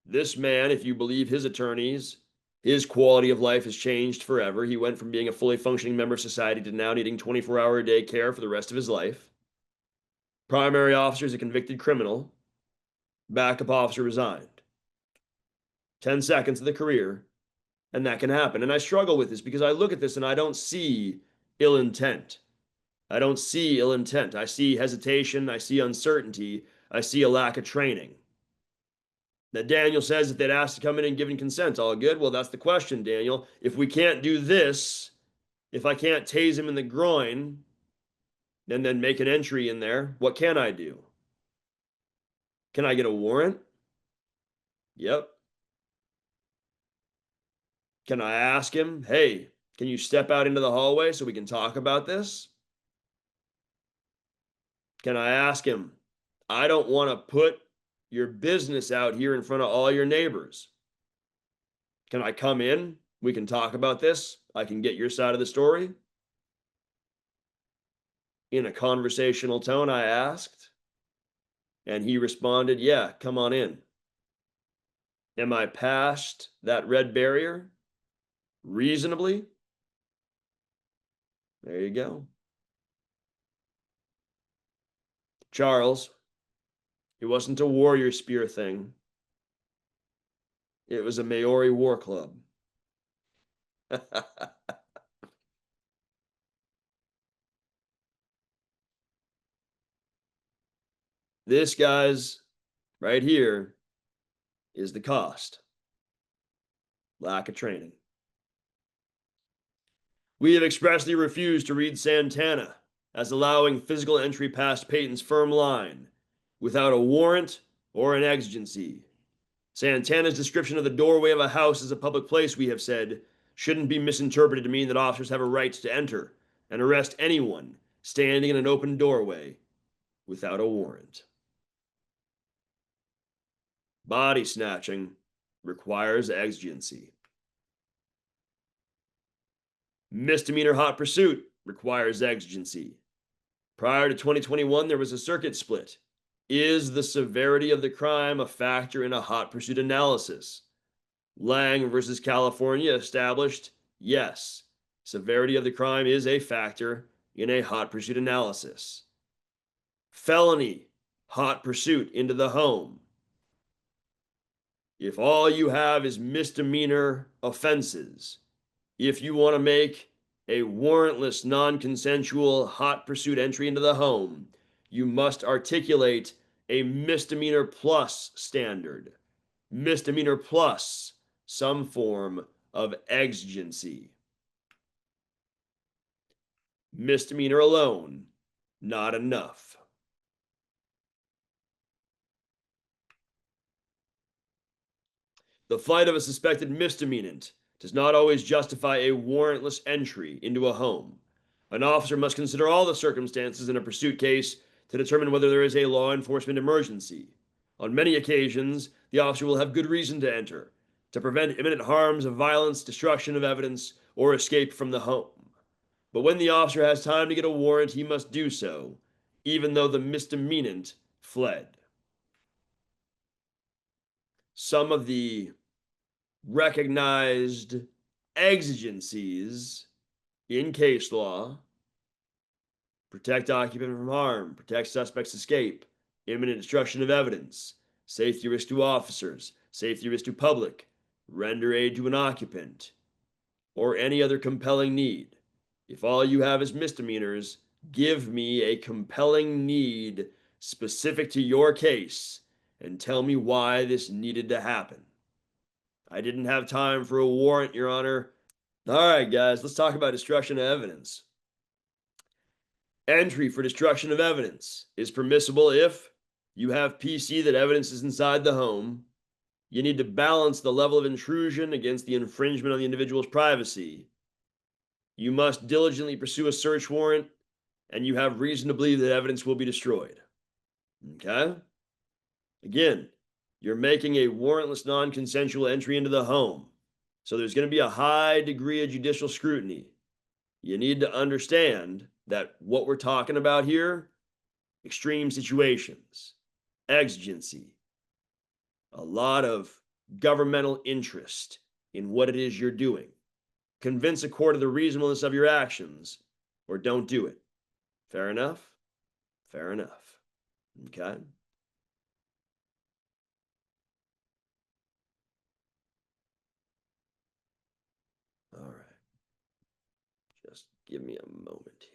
This man, if you believe his attorneys, his quality of life has changed forever. He went from being a fully functioning member of society to now needing 24-hour-a-day care for the rest of his life. Primary officer is a convicted criminal. Backup officer resigned. 10 seconds of the career, and that can happen. And I struggle with this because I look at this and I don't see ill intent. I don't see ill intent. I see hesitation. I see uncertainty. I see a lack of training. That Daniel says if they'd asked to come in and given consent, all good. Well, that's the question, Daniel. If we can't do this, if I can't tase him in the groin, and then make an entry in there, what can I do? Can I get a warrant? Yep. Can I ask him, hey, can you step out into the hallway so we can talk about this? Can I ask him, I don't want to put your business out here in front of all your neighbors. Can I come in? We can talk about this. I can get your side of the story. In a conversational tone, I asked, and he responded, yeah, come on in. Am I past that red barrier? Reasonably? There you go. Charles, it wasn't a warrior spear thing. It was a Maori war club. This, guys, right here, is the cost. Lack of training. We have expressly refused to read Santana as allowing physical entry past Peyton's firm line without a warrant or an exigency. Santana's description of the doorway of a house as a public place, we have said, shouldn't be misinterpreted to mean that officers have a right to enter and arrest anyone standing in an open doorway without a warrant. Body snatching requires exigency. Misdemeanor hot pursuit requires exigency. Prior to 2021, there was a circuit split. Is the severity of the crime a factor in a hot pursuit analysis? Lang versus California established, yes, severity of the crime is a factor in a hot pursuit analysis. Felony hot pursuit into the home. If all you have is misdemeanor offenses, if you want to make a warrantless, non-consensual hot pursuit entry into the home, you must articulate a misdemeanor plus standard. Misdemeanor plus some form of exigency. Misdemeanor alone, not enough. The flight of a suspected misdemeanant does not always justify a warrantless entry into a home. An officer must consider all the circumstances in a pursuit case to determine whether there is a law enforcement emergency. On many occasions, the officer will have good reason to enter, to prevent imminent harms of violence, destruction of evidence, or escape from the home. But when the officer has time to get a warrant, he must do so, even though the misdemeanant fled. Some of the recognized exigencies in case law: protect occupant from harm, protect suspect's escape, imminent destruction of evidence, safety risk to officers, safety risk to public, render aid to an occupant, or any other compelling need. If all you have is misdemeanors, give me a compelling need specific to your case and tell me why this needed to happen. I didn't have time for a warrant, Your Honor. All right, guys, let's talk about destruction of evidence. Entry for destruction of evidence is permissible if you have PC that evidence is inside the home. You need to balance the level of intrusion against the infringement on the individual's privacy. You must diligently pursue a search warrant, and you have reason to believe that evidence will be destroyed. Okay? Again, you're making a warrantless, non-consensual entry into the home. So there's going to be a high degree of judicial scrutiny. You need to understand that what we're talking about here, extreme situations, exigency, a lot of governmental interest in what it is you're doing. Convince a court of the reasonableness of your actions, or don't do it. Fair enough? Fair enough. Okay? All right. Just give me a moment here.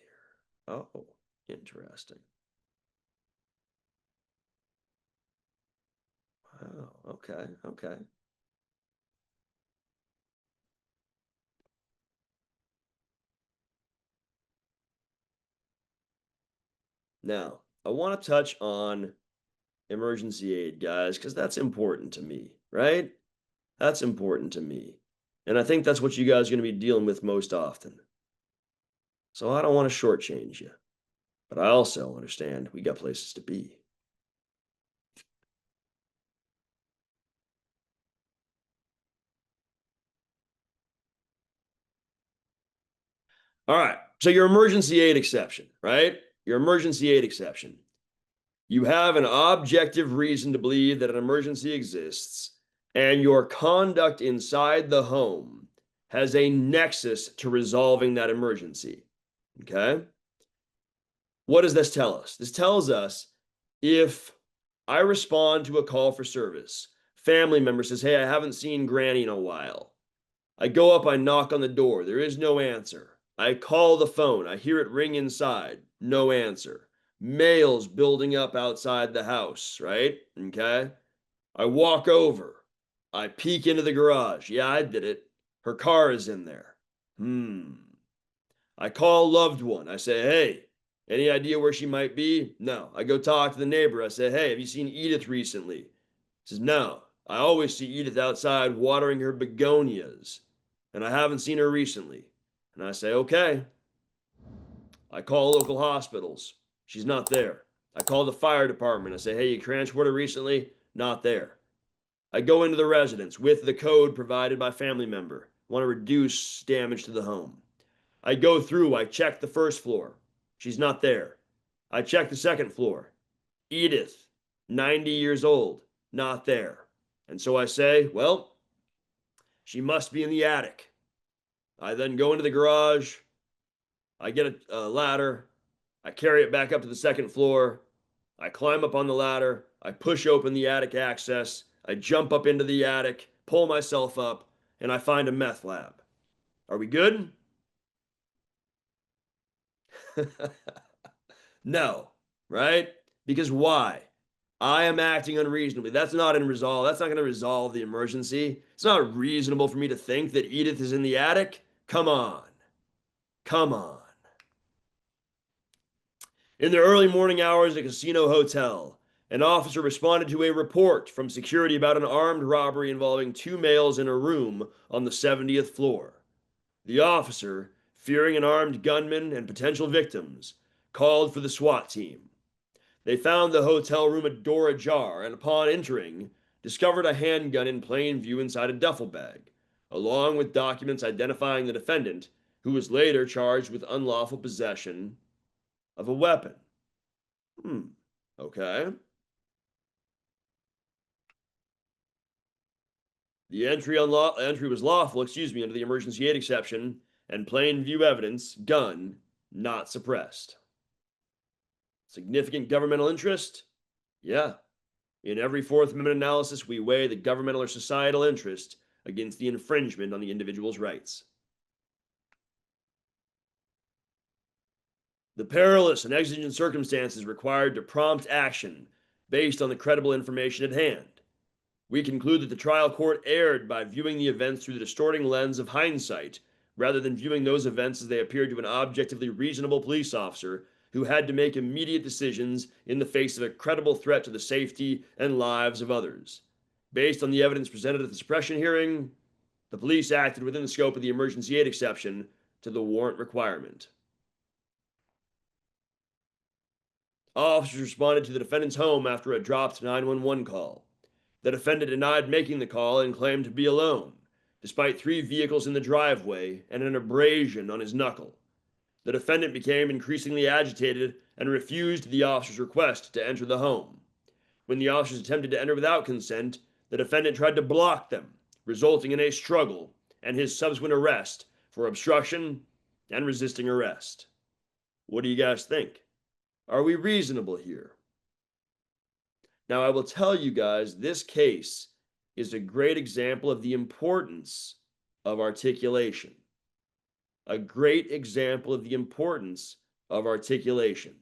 Oh, interesting. Wow, okay, okay. Now, I want to touch on emergency aid, guys, because that's important to me, right? That's important to me. And I think that's what you guys are going to be dealing with most often. So I don't want to shortchange you, but I also understand we got places to be. All right. So your emergency aid exception, right? Your emergency aid exception. You have an objective reason to believe that an emergency exists, and your conduct inside the home has a nexus to resolving that emergency. Okay? What does this tell us? This tells us if I respond to a call for service, family member says, hey, I haven't seen Granny in a while. I go up, I knock on the door. There is no answer. I call the phone. I hear it ring inside. No answer. Mail's building up outside the house, right? Okay. I walk over. I peek into the garage. Yeah, I did it. Her car is in there. I call a loved one. I say, hey, any idea where she might be? No. I go talk to the neighbor. I say, hey, have you seen Edith recently? He says, no. I always see Edith outside watering her begonias, and I haven't seen her recently. And I say, okay. I call local hospitals. She's not there. I call the fire department. I say, hey, you transported her recently? Not there. I go into the residence with the code provided by family member. Want to reduce damage to the home. I go through, I check the first floor. She's not there. I check the second floor. Edith, 90 years old, not there. And so I say, well, she must be in the attic. I then go into the garage. I get a ladder. I carry it back up to the second floor. I climb up on the ladder. I push open the attic access. I jump up into the attic, pull myself up, and I find a meth lab. Are we good? No, right? Because why? I am acting unreasonably. That's not going to resolve the emergency. It's not reasonable for me to think that Edith is in the attic. Come on. Come on. In the early morning hours at a casino hotel, an officer responded to a report from security about an armed robbery involving two males in a room on the 70th floor. The officer, fearing an armed gunman and potential victims, called for the SWAT team. They found the hotel room door ajar and, upon entering, discovered a handgun in plain view inside a duffel bag, along with documents identifying the defendant, who was later charged with unlawful possession of a weapon. Okay. The entry was lawful, under the emergency aid exception, and plain view evidence, gun, not suppressed. Significant governmental interest? Yeah. In every Fourth Amendment analysis, we weigh the governmental or societal interest against the infringement on the individual's rights. The perilous and exigent circumstances required to prompt action based on the credible information at hand. We conclude that the trial court erred by viewing the events through the distorting lens of hindsight, rather than viewing those events as they appeared to an objectively reasonable police officer who had to make immediate decisions in the face of a credible threat to the safety and lives of others. Based on the evidence presented at the suppression hearing, the police acted within the scope of the emergency aid exception to the warrant requirement. Officers responded to the defendant's home after a dropped 911 call. The defendant denied making the call and claimed to be alone, despite 3 vehicles in the driveway and an abrasion on his knuckle. The defendant became increasingly agitated and refused the officer's request to enter the home. When the officers attempted to enter without consent, the defendant tried to block them, resulting in a struggle and his subsequent arrest for obstruction and resisting arrest. What do you guys think? Are we reasonable here? Now, I will tell you guys, this case is a great example of the importance of articulation. A great example of the importance of articulation.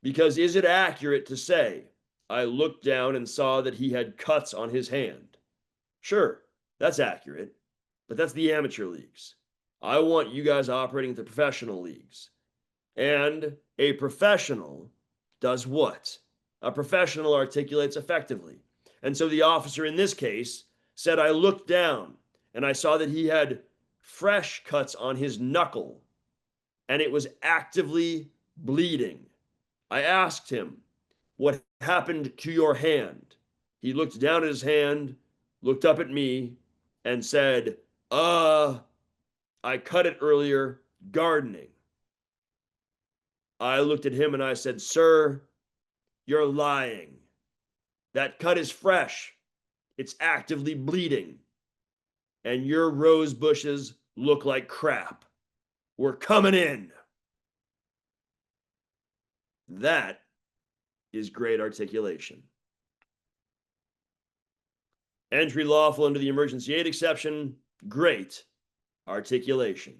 Because is it accurate to say, I looked down and saw that he had cuts on his hand? Sure, that's accurate, but that's the amateur leagues. I want you guys operating at the professional leagues. And a professional does what? A professional articulates effectively. And so the officer in this case said, I looked down and I saw that he had fresh cuts on his knuckle and it was actively bleeding. I asked him, what happened to your hand? He looked down at his hand, looked up at me, and said, I cut it earlier gardening. I looked at him and I said, sir, you're lying. That cut is fresh. It's actively bleeding. And your rose bushes look like crap. We're coming in. That is great articulation. Entry lawful under the emergency aid exception, great articulation.